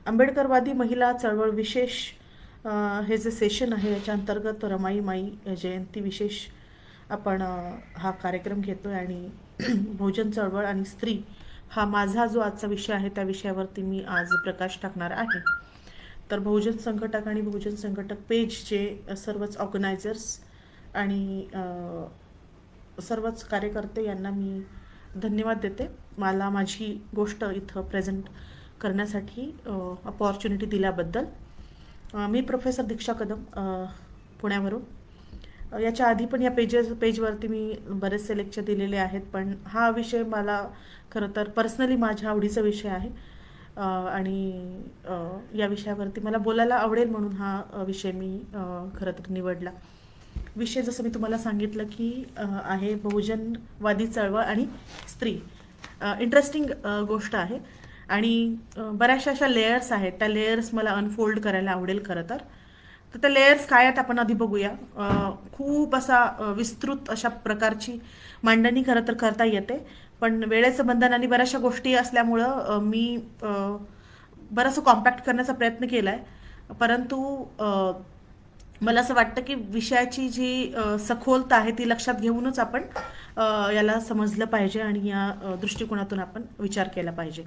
आंबेडकरवादी महिला चळवळ विशेष हे जे सेशन आहे याच्या अंतर्गत रमाई माई जयंती विशेष आपण हा कार्यक्रम घेतो आहे आणि बहुजन चळवळ आणि स्त्री हा माझा जो आजचा विषय आहे त्या विषयावरती मी आज प्रकाश टाकणार आहे. तर बहुजन संघटक आणि बहुजन संघटक पेजचे सर्वच ऑर्गनायझर्स आणि सर्वच कार्यकर्ते यांना मी धन्यवाद देते. मला माझी गोष्ट इथं प्रेझेंट करण्यासाठी अपॉर्च्युनिटी दिल्याबद्दल. मी प्रोफेसर दीक्षा कदम, पुण्यावरून. याच्या आधी पण या पेजवरती मी बरेचसे लेक्चर दिलेले आहेत, पण हा विषय मला खरं तर पर्सनली माझ्या आवडीचा विषय आहे आणि या विषयावरती मला बोलायला आवडेल म्हणून हा विषय मी खरं तर निवडला. विषय जसं मी तुम्हाला सांगितलं की आहे बहुजनवादी चळवळ आणि स्त्री. इंटरेस्टिंग गोष्ट आहे आणि बऱ्याचशा अशा लेयर्स आहेत, त्या लेयर्स मला अनफोल्ड करायला आवडेल खरं तर. तर त्या लेयर्स काय आहेत आपण आधी बघूया. खूप असा विस्तृत अशा प्रकारची मांडणी खरं तर करता येते, पण वेळेचं बंधन आणि बऱ्याचशा गोष्टी असल्यामुळं मी बराचसा कॉम्पॅक्ट करण्याचा प्रयत्न केला आहे. परंतु मला असं वाटतं की विषयाची जी सखोलता आहे ती लक्षात घेऊनच आपण याला समजलं पाहिजे आणि या दृष्टिकोनातून आपण विचार केला पाहिजे.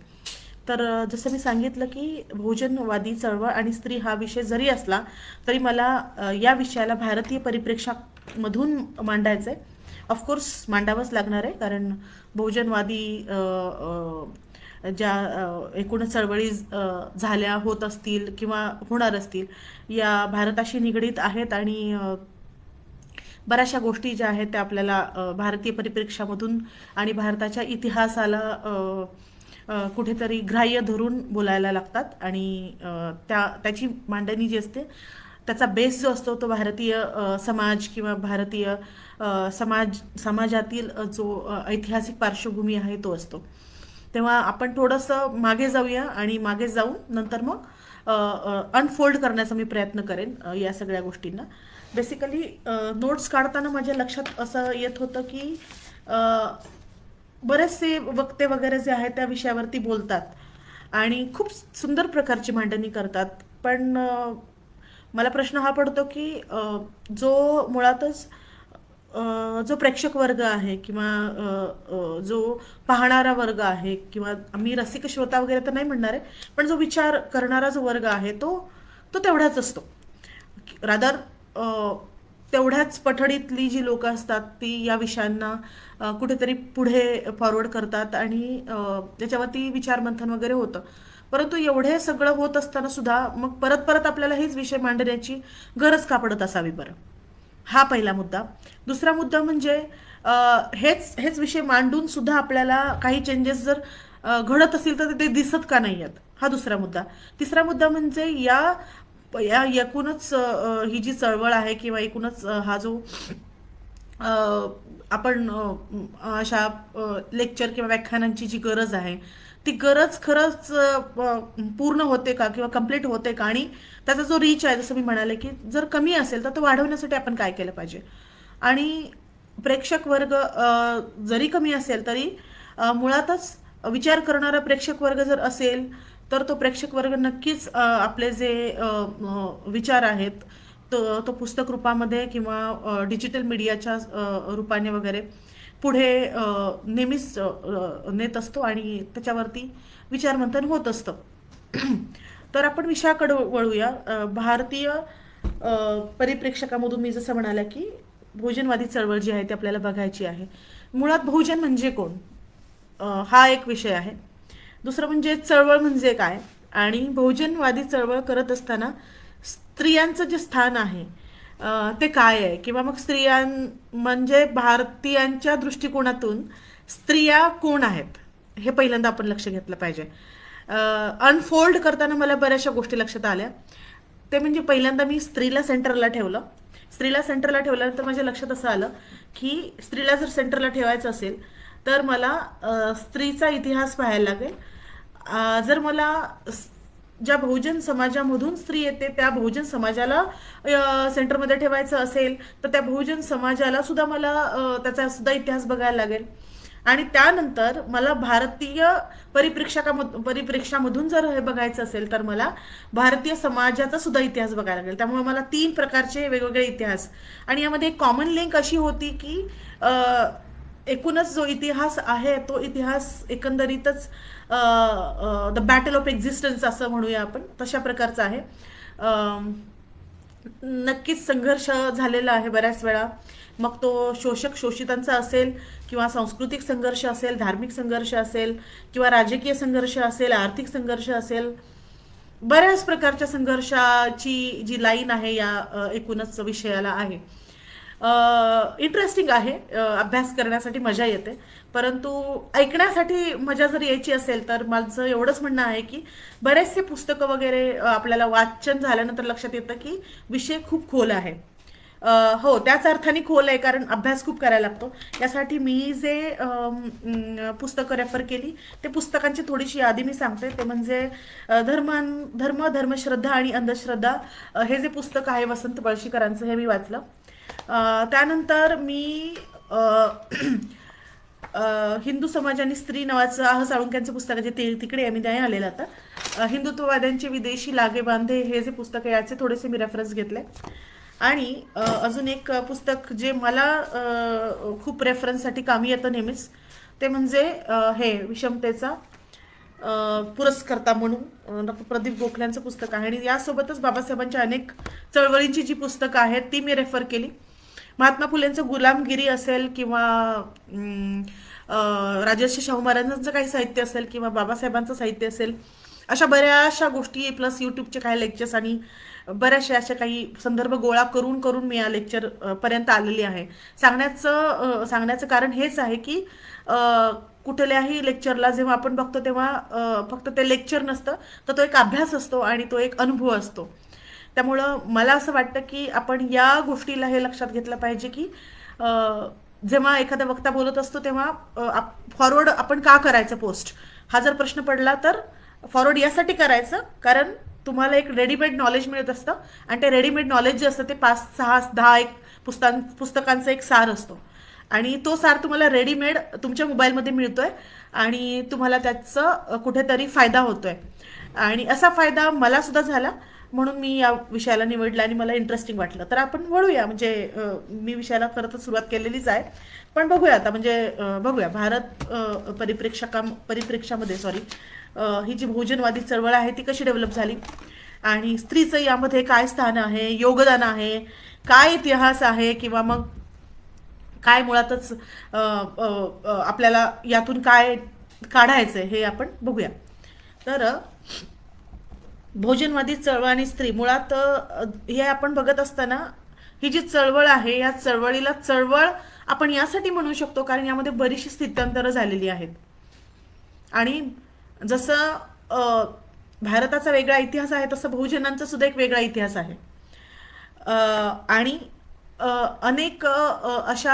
तर जसं मी सांगितलं की बहुजनवादी चळवळ आणि स्त्री हा विषय जरी असला तरी मला या विषयाला भारतीय परिप्रेक्षामधून मांडायचं आहे. ऑफकोर्स मांडावंच लागणार आहे, कारण बहुजनवादी ज्या एकूण चळवळी झाल्या, होत असतील किंवा होणार असतील, या भारताशी निगडीत आहेत आणि बऱ्याचशा गोष्टी ज्या आहेत त्या आपल्याला भारतीय परिप्रेक्षामधून आणि भारताच्या इतिहासाला कुठेतरी ग्राह्य धरून बोलायला लागतात आणि त्याची मांडणी जी असते त्याचा बेस जो असतो तो भारतीय समाज किंवा भारतीय समाजातील जो ऐतिहासिक पार्श्वभूमी आहे तो असतो. तेव्हा आपण थोडंसं मागे जाऊया आणि मागे जाऊन नंतर मग अनफोल्ड करण्याचा मी प्रयत्न करेन या सगळ्या गोष्टींना. बेसिकली नोट्स काढताना माझ्या लक्षात असं येत होतं की बरेचसे वक्ते वगैरे जे आहेत त्या विषयावरती बोलतात आणि खूप सुंदर प्रकारची मांडणी करतात, पण मला प्रश्न हा पडतो की जो मुळातच जो प्रेक्षक वर्ग आहे किंवा जो पाहणारा वर्ग आहे किंवा आम्ही रसिक श्रोता वगैरे तर नाही म्हणणार आहे, पण जो विचार करणारा जो वर्ग आहे तो तो तेवढाच असतो. रादर तेवढ्याच पठडीतली जी लोक असतात ती या विषयांना कुठेतरी पुढे फॉरवर्ड करतात आणि त्याच्यावरती विचारमंथन वगैरे होतं. परंतु एवढे सगळं होत असताना सुद्धा मग परत परत आपल्याला हेच विषय मांडण्याची गरज का पडत असावी बरं? हा पहिला मुद्दा. दुसरा मुद्दा म्हणजे हेच हेच विषय मांडून सुद्धा आपल्याला काही चेंजेस जर घडत असतील तर ते दिसत का नाही आहेत, हा दुसरा मुद्दा. तिसरा मुद्दा म्हणजे या या एकूणच ही जी चळवळ आहे किंवा एकूणच हा जो आपण अशा लेक्चर किंवा व्याख्यानांची जी गरज आहे ती गरज खरंच पूर्ण होते का किंवा कम्प्लीट होते का, आणि त्याचा जो रीच आहे जसं मी म्हणाले की जर कमी असेल तर तो वाढवण्यासाठी आपण काय केलं पाहिजे. आणि प्रेक्षक वर्ग जरी कमी असेल तरी मुळातच विचार करणारा प्रेक्षक वर्ग जर असेल तर तो प्रेक्षक वर्ग नक्कीच आपले जे विचार आहेत तो पुस्तक रूपामध्ये किंवा डिजिटल मीडियाच्या रूपाने वगैरे पुढे नेहमीच नेत असतो आणि त्याच्यावरती विचारमंथन होत असतं. तर आपण विषयाकडे वळूया. भारतीय परिप्रेक्षकामधून मी जसं म्हणाले की बहुजनवादी चळवळ जी आहे ती आपल्याला बघायची आहे. मुळात बहुजन म्हणजे कोण, हा एक विषय आहे. दुसरं म्हणजे चळवळ म्हणजे काय, आणि बहुजनवादी चळवळ करत असताना स्त्रियांचं जे स्थान आहे ते काय आहे, किंवा मग स्त्रियां म्हणजे भारतीयांच्या दृष्टिकोनातून स्त्रिया कोण आहेत हे पहिल्यांदा आपण लक्ष घेतलं पाहिजे. अनफोल्ड करताना मला बऱ्याचशा गोष्टी लक्षात आल्या. ते म्हणजे पहिल्यांदा मी स्त्रीला सेंटरला ठेवलं. स्त्रीला सेंटरला ठेवल्यानंतर माझ्या लक्षात असं आलं की स्त्रीला जर सेंटरला ठेवायचं असेल तर मला स्त्रीचा इतिहास पाहायला लागेल. जर मला ज्या बहुजन समाजामधून स्त्री येते त्या बहुजन समाजाला सेंटरमध्ये ठेवायचं असेल तर त्या बहुजन समाजाला सुद्धा मला त्याचा सुद्धा इतिहास बघायला लागेल. आणि त्यानंतर मला भारतीय परिप्रेक्षामधून जर हे बघायचं असेल तर मला भारतीय समाजाचा सुद्धा इतिहास बघायला लागेल. त्यामुळे मला 3 प्रकारचे वेगवेगळे इतिहास. आणि यामध्ये एक कॉमन लिंक अशी होती की अ, एकूणच जो इतिहास आहे तो इतिहास एकंदरीतच द बॅटल ऑफ एक्झिस्टन्स असं म्हणूया आपण, तशा प्रकारचा आहे. नक्कीच संघर्ष झालेला आहे बऱ्याच वेळा. मग तो शोषक शोषितांचा असेल, किंवा सांस्कृतिक संघर्ष असेल, धार्मिक संघर्ष असेल, किंवा राजकीय संघर्ष असेल, आर्थिक संघर्ष असेल. बऱ्याच प्रकारच्या संघर्षाची जी लाईन आहे या एकूणच विषयाला आहे. इंटरेस्टिंग आहे, अभ्यास करण्यासाठी मजा येते. परंतु ऐकण्यासाठी मजा जर यायची असेल तर माझं एवढंच म्हणणं आहे की बरेचसे पुस्तकं वगैरे आपल्याला वाचन झाल्यानंतर लक्षात येतं की विषय खूप खोल आहे. हो, त्याच अर्थाने खोल आहे कारण अभ्यास खूप करायला लागतो. यासाठी मी जे पुस्तकं रेफर केली ते पुस्तकांची थोडीशी यादी मी सांगते. ते म्हणजे धर्मश्रद्धा आणि अंधश्रद्धा, हे जे पुस्तक आहे वसंत बळशीकरांचं, हे मी वाचलं. त्यानंतर मी हिंदू समाज आणि स्त्री नावाचं आह साळुंक्यांचं पुस्तक आहे, जे तिकडे आहे, मी नाही आलेलं आता. हिंदुत्ववाद्यांचे विदेशी लागे बांधे, हे जे पुस्तक आहे याचे थोडेसे मी रेफरन्स घेतले. आणि अजून एक पुस्तक जे मला खूप रेफरन्ससाठी कामी येतं नेहमीच, ते म्हणजे हे विषमतेचा पुरस्कर्ता म्हणून डॉक्टर प्रदीप गोखल्यांचं पुस्तक आहे. आणि यासोबतच बाबासाहेबांच्या अनेक चळवळींची जी पुस्तकं आहेत ती मी रेफर केली. महात्मा फुलेंचं गुलामगिरी असेल, किंवा राजर्षी शाहू महाराजांचं काही साहित्य असेल, किंवा बाबासाहेबांचं साहित्य असेल, अशा बऱ्याचशा गोष्टी, प्लस यूट्यूबचे काही लेक्चर्स आणि बऱ्याचशा अशा काही संदर्भ गोळा करून करून मी या लेक्चर पर्यंत आलेली आहे. सांगण्याचं कारण हेच आहे की कुठल्याही लेक्चरला जेव्हा आपण बघतो तेव्हा फक्त ते लेक्चर नसतं, तर तो एक अभ्यास असतो आणि तो एक अनुभव असतो. त्यामुळं मला असं वाटतं की आपण या गोष्टीला हे लक्षात घेतलं पाहिजे की जेव्हा एखादा वक्ता बोलत असतो तेव्हा फॉरवर्ड आपण का करायचं पोस्ट, हा जर प्रश्न पडला तर फॉरवर्ड यासाठी करायचं कारण तुम्हाला एक रेडीमेड नॉलेज मिळत असतं. आणि ते रेडीमेड नॉलेज जे असतं ते 5, 6, 10 एक पुस्तकांचा एक सार असतो. आणि तो सार तुम्हाला रेडीमेड तुमच्या मोबाईलमध्ये मिळतोय आणि तुम्हाला त्याचं कुठेतरी फायदा होतोय. आणि असा फायदा मला सुद्धा झाला, म्हणून मी या विषयाला निवडला आणि मला इंटरेस्टिंग वाटलं. तर आपण वळूया, म्हणजे मी विषयाला खरं तर सुरुवात केलेलीच आहे, पण बघूया आता, म्हणजे बघूया भारत परिप्रेक्षामध्ये ही जी भोजनवादी चळवळ आहे ती कशी डेव्हलप झाली, आणि स्त्रीचं यामध्ये काय स्थान आहे, योगदान आहे, काय इतिहास आहे, किंवा मग काय मुळातच आपल्याला यातून काय काढायचंय हे आपण बघूया. तर भोजनवादी चळवळ आणि स्त्री, मुळात हे आपण बघत असताना ही जी चळवळ आहे या चळवळीला चळवळ आपण यासाठी म्हणू शकतो कारण यामध्ये बरीचशी स्थित्यंतरं झालेली आहेत. आणि जसं भारताचा वेगळा इतिहास आहे तसं बहुजनांचा सुद्धा एक वेगळा इतिहास आहे. आणि अनेक अशा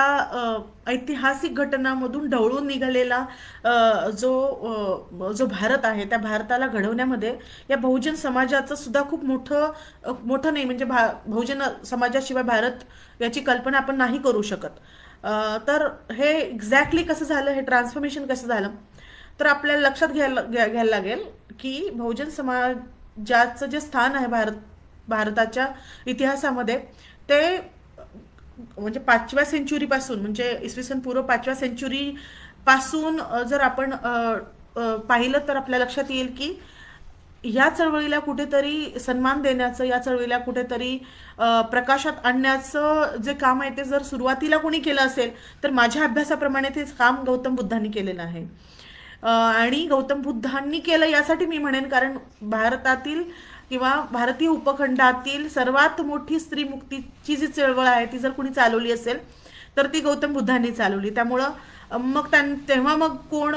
ऐतिहासिक घटनांमधून ढवळून निघालेला जो भारत आहे त्या भारताला घडवण्यामध्ये या बहुजन समाजाचं सुद्धा खूप मोठं नाही, म्हणजे बहुजन समाजाशिवाय भारत याची कल्पना आपण नाही करू शकत. तर हे एक्झॅक्टली कसं झालं, हे ट्रान्सफॉर्मेशन कसं झालं, तर आपल्याला लक्षात घ्यायला लागेल की बहुजन समाजाचं जे स्थान आहे भारताच्या इतिहासामध्ये ते म्हणजे 5व्या सेंचुरीपासून, म्हणजे इसवी सन पूर्व 5व्या सेंचुरीपासून जर आपण पाहिलं तर आपल्या लक्षात येईल की या चळवळीला कुठेतरी सन्मान देण्याचं, या चळवळीला कुठेतरी प्रकाशात आणण्याचं जे काम आहे ते जर सुरुवातीला कोणी केलं असेल तर माझ्या अभ्यासाप्रमाणे तेच काम गौतम बुद्धांनी केलेलं आहे. आणि गौतम बुद्धांनी केलं यासाठी मी म्हणेन कारण भारतातील किंवा भारतीय उपखंडातील सर्वात मोठी स्त्री मुक्तीची जी चळवळ आहे ती जर कुणी चालवली असेल तर ती गौतम बुद्धांनी चालवली. त्यामुळं मग तेव्हा मग कोण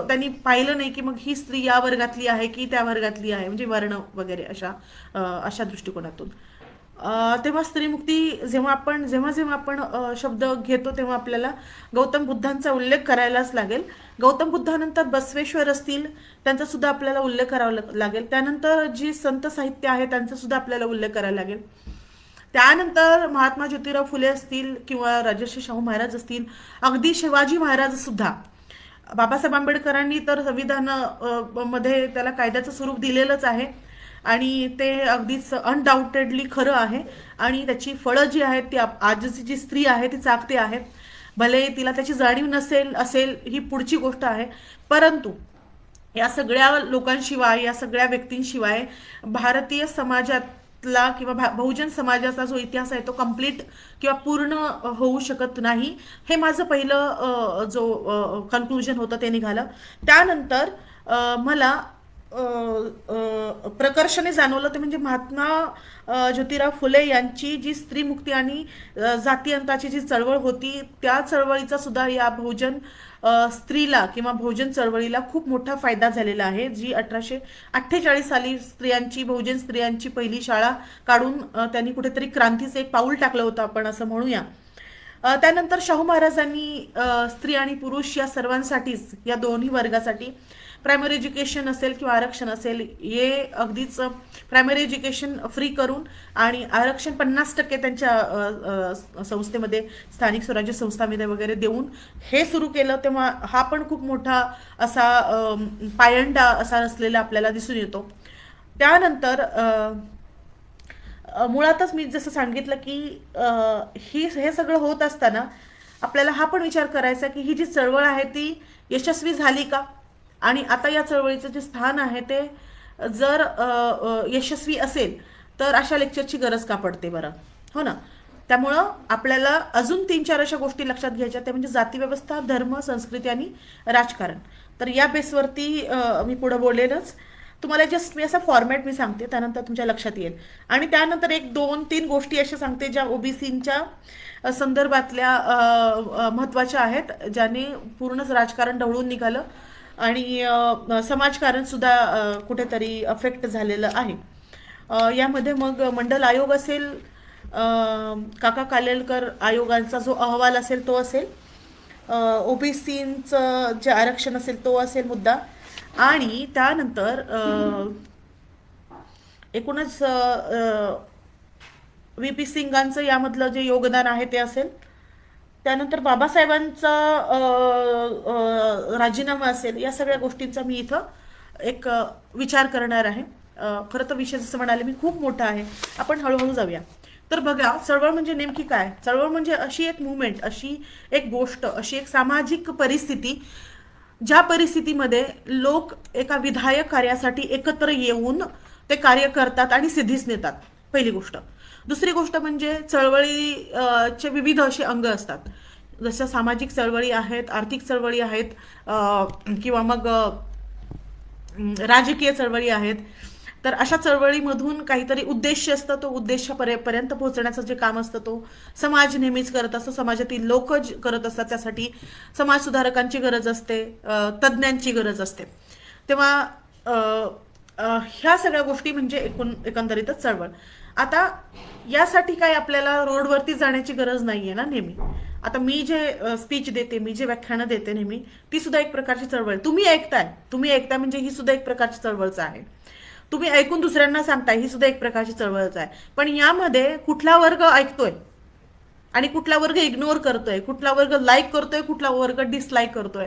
त्यांनी पाहिलं नाही की मग ही स्त्री या वर्गातली आहे की त्या वर्गातली आहे, म्हणजे वर्ण वगैरे अशा दृष्टिकोनातून. तेव्हा स्त्रीमुक्ती जेव्हा आपण शब्द घेतो तेव्हा आपल्याला गौतम बुद्धांचा उल्लेख करायलाच लागेल. गौतम बुद्धानंतर बसवेश्वर असतील त्यांचा सुद्धा आपल्याला उल्लेख करावा लागेल. त्यानंतर जी संत साहित्य आहे त्यांचा सुद्धा आपल्याला उल्लेख करायला लागेल. त्यानंतर महात्मा ज्योतिराव फुले असतील किंवा राजर्षी शाहू महाराज असतील, अगदी शिवाजी महाराज सुद्धा बाबासाहेब आंबेडकरांनी तर संविधान मध्ये त्याला कायद्याचं स्वरूप दिलेलंच आहे आणि ते अगदीच अनडाऊटेडली खरं आहे आणि त्याची फळं जी आहेत ती आजची जी स्त्री आहे ती चाकते आहे. भले तिला त्याची जाणीव नसेल असेल ही पुढची गोष्ट आहे, परंतु या सगळ्या लोकांशिवाय या सगळ्या व्यक्तींशिवाय भारतीय समाजातला किंवा बहुजन समाजाचा जो इतिहास आहे तो कम्प्लीट किंवा पूर्ण होऊ शकत नाही. हे माझं पहिलं जो कन्क्लुजन होतं ते निघालं. त्यानंतर मला प्रकर्षाने जाणवलं ते म्हणजे महात्मा ज्योतिराव फुले यांची जी स्त्रीमुक्ती आणि जातीअंताची जी चळवळ होती त्या चळवळीचा सुद्धा या बहुजन स्त्रीला किंवा बहुजन चळवळीला खूप मोठा फायदा झालेला आहे. जी 1848 साली स्त्रियांची बहुजन स्त्रियांची पहिली शाळा काढून त्यांनी कुठेतरी क्रांतीचं एक पाऊल टाकलं होतं आपण असं म्हणूया. त्यानंतर शाहू महाराजांनी स्त्री आणि पुरुष या सर्वांसाठीच या दोन्ही वर्गासाठी प्रायमरी एज्युकेशन असेल किंवा आरक्षण असेल हे अगदीच प्रायमरी एज्युकेशन फ्री करून आणि आरक्षण 50% त्यांच्या संस्थेमध्ये स्थानिक स्वराज्य संस्थांमध्ये वगैरे देऊन हे सुरू केलं. तेव्हा हा पण खूप मोठा असा पायंडा असा असलेला आपल्याला दिसून येतो. त्यानंतर मुळातच मी जसं सांगितलं की हे सगळं होत असताना आपल्याला हा पण विचार करायचा की ही जी चळवळ आहे ती यशस्वी झाली का आणि आता या चळवळीचं जे स्थान आहे ते जर यशस्वी असेल तर अशा लेक्चरची गरज का पडते बरं, हो ना. त्यामुळं आपल्याला अजून 3-4 अशा गोष्टी लक्षात घ्यायच्या, त्या म्हणजे जातीव्यवस्था, धर्म, संस्कृती आणि राजकारण. तर या बेसवरती मी पुढे बोलेनच. तुम्हाला जस्ट मी असा फॉर्मॅट मी सांगते, त्यानंतर तुमच्या लक्षात येईल. आणि त्यानंतर 1-2-3 गोष्टी अशा सांगते ज्या ओबीसींच्या संदर्भातल्या महत्त्वाच्या आहेत, ज्याने पूर्णच राजकारण ढवळून निघालं आणि समाजकारण सुद्धा कुठेतरी अफेक्ट झालेलं आहे. यामध्ये मग मंडल आयोग असेल, काका कालेलकर आयोगांचा जो अहवाल असेल तो असेल, ओबीसींचं जे आरक्षण असेल तो असेल मुद्दा, आणि त्यानंतर एकूणच व्ही पी सिंगांचं यामधलं जे योगदान आहे ते असेल. त्यानंतर बाबासाहेबांचा राजीनामा असेल. या सगळ्या गोष्टींचा मी इथं एक विचार करणार आहे. खरं तर विषय जसं म्हणाले मी खूप मोठा आहे, आपण हळूहळू जाऊया. तर बघा, चळवळ म्हणजे नेमकी काय. चळवळ म्हणजे अशी एक मुवमेंट, अशी एक गोष्ट, अशी एक सामाजिक परिस्थिती ज्या परिस्थितीमध्ये लोक एका विधायक कार्यासाठी एकत्र येऊन ते कार्य करतात आणि सिद्धीस नेतात, पहिली गोष्ट. दुसरी गोष्ट म्हणजे चळवळीचे विविध असे अंग असतात, जसं सामाजिक चळवळी आहेत, आर्थिक चळवळी आहेत, किंवा मग राजकीय चळवळी आहेत. तर अशा चळवळीमधून काहीतरी उद्देश असतं, तो उद्देशापर्यंत पोहोचण्याचं जे काम असतं तो समाज नेहमीच करत असतो, समाजातील लोक करत असतात. त्यासाठी समाज सुधारकांची गरज असते, तज्ज्ञांची गरज असते. तेव्हा ह्या सगळ्या गोष्टी म्हणजे एकंदरीतच चळवळ. आता यासाठी काय आपल्याला रोडवरती जाण्याची गरज नाहीये ना नेहमी. आता मी जे स्पीच देते, मी जे व्याख्यानं देते नेहमी, ती सुद्धा एक प्रकारची चळवळ. तुम्ही ऐकताय म्हणजे ही सुद्धा एक प्रकारची चळवळच आहे. तुम्ही ऐकून दुसऱ्यांना सांगताय, ही सुद्धा एक प्रकारची चळवळच आहे. पण यामध्ये कुठला वर्ग ऐकतोय आणि कुठला वर्ग इग्नोर करतोय, कुठला वर्ग लाईक करतोय, कुठला वर्ग डिसलाईक करतोय,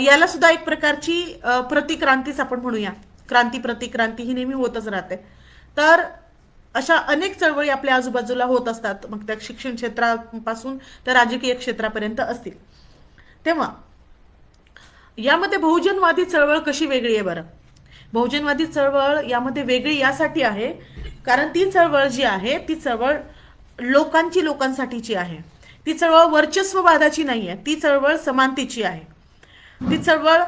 याला सुद्धा एक प्रकारची प्रतिक्रांतीच आपण म्हणूया. क्रांती प्रतिक्रांती ही नेहमी होतच राहते. तर अशा अनेक चळवळी आपल्या आजूबाजूला होत असतात, मग त्या शिक्षण क्षेत्रापासून त्या राजकीय क्षेत्रापर्यंत असतील. तेव्हा यामध्ये बहुजनवादी चळवळ कशी वेगळी आहे बरं. बहुजनवादी चळवळ यामध्ये वेगळी यासाठी आहे कारण ती चळवळ जी आहे ती चळवळ लोकांसाठीची आहे. ती चळवळ वर्चस्ववादाची नाही आहे, ती चळवळ समानतेची आहे. ती चळवळ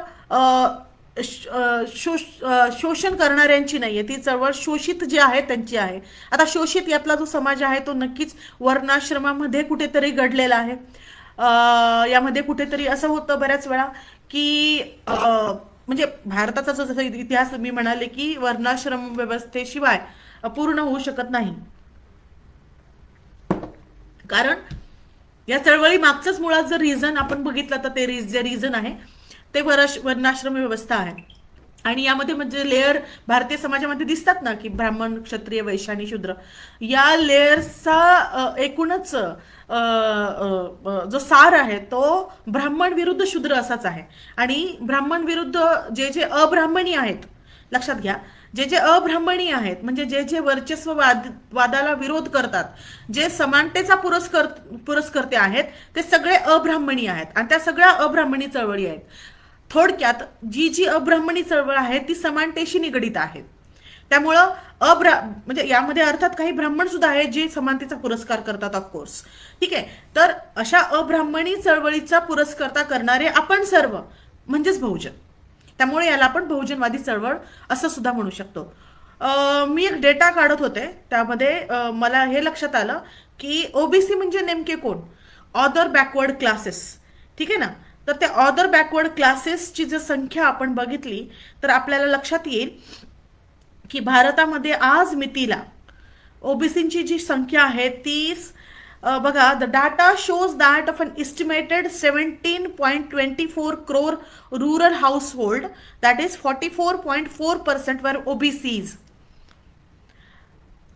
शोषण करणाऱ्यांची नाहीये, ती चळवळ शोषित जे आहे त्यांची आहे. आता शोषित यातला जो समाज आहे तो नक्कीच वर्णाश्रमामध्ये कुठेतरी घडलेला आहे. यामध्ये कुठेतरी असं होतं बऱ्याच वेळा की म्हणजे भारताचा जो जसा इतिहास मी म्हणाले की वर्णाश्रम व्यवस्थेशिवाय पूर्ण होऊ शकत नाही. कारण या चळवळी मागचंच मुळात जर रिझन आपण बघितलं तर ते जे रिझन आहे ते वर्णाश्रम व्यवस्था आहे. आणि यामध्ये म्हणजे लेअर भारतीय समाजामध्ये दिसतात ना, की ब्राह्मण, क्षत्रिय, वैश्य आणि शूद्र या लेयर्सचा एकूणच जो सार आहे तो ब्राह्मण विरुद्ध शूद्र असाच आहे. आणि ब्राह्मण विरुद्ध जे जे अब्राह्मणी आहेत, लक्षात घ्या, जे जे अब्राह्मणी आहेत म्हणजे जे जे वादाला विरोध करतात, जे समानतेचा पुरस्कर्ते आहेत, ते सगळे अब्राह्मणी आहेत आणि त्या सगळ्या अब्राह्मणी चळवळी आहेत. थोडक्यात जी जी अब्राह्मणी चळवळ आहे ती समानतेशी निगडीत आहे. त्यामुळं म्हणजे यामध्ये अर्थात काही ब्राह्मण सुद्धा आहेत जे समानतेचा पुरस्कार करतात, ऑफकोर्स, ठीक आहे. तर अशा अब्राह्मणी चळवळीचा पुरस्कर्ता करणारे आपण सर्व म्हणजेच बहुजन. त्यामुळे याला आपण बहुजनवादी चळवळ असं सुद्धा म्हणू शकतो. मी एक डेटा काढत होते, त्यामध्ये मला हे लक्षात आलं की ओबीसी म्हणजे नेमके कोण? ऑदर बॅकवर्ड क्लासेस, ठीक आहे ना. तर त्या ऑदर बॅकवर्ड क्लासेसची जर संख्या आपण बघितली तर आपल्याला लक्षात येईल की भारतामध्ये आज मितीला ओबीसीची जी संख्या आहे ती बघा, the data shows that of an estimated 17.24 crore rural household, that is 44.4% वर ओबीसीज,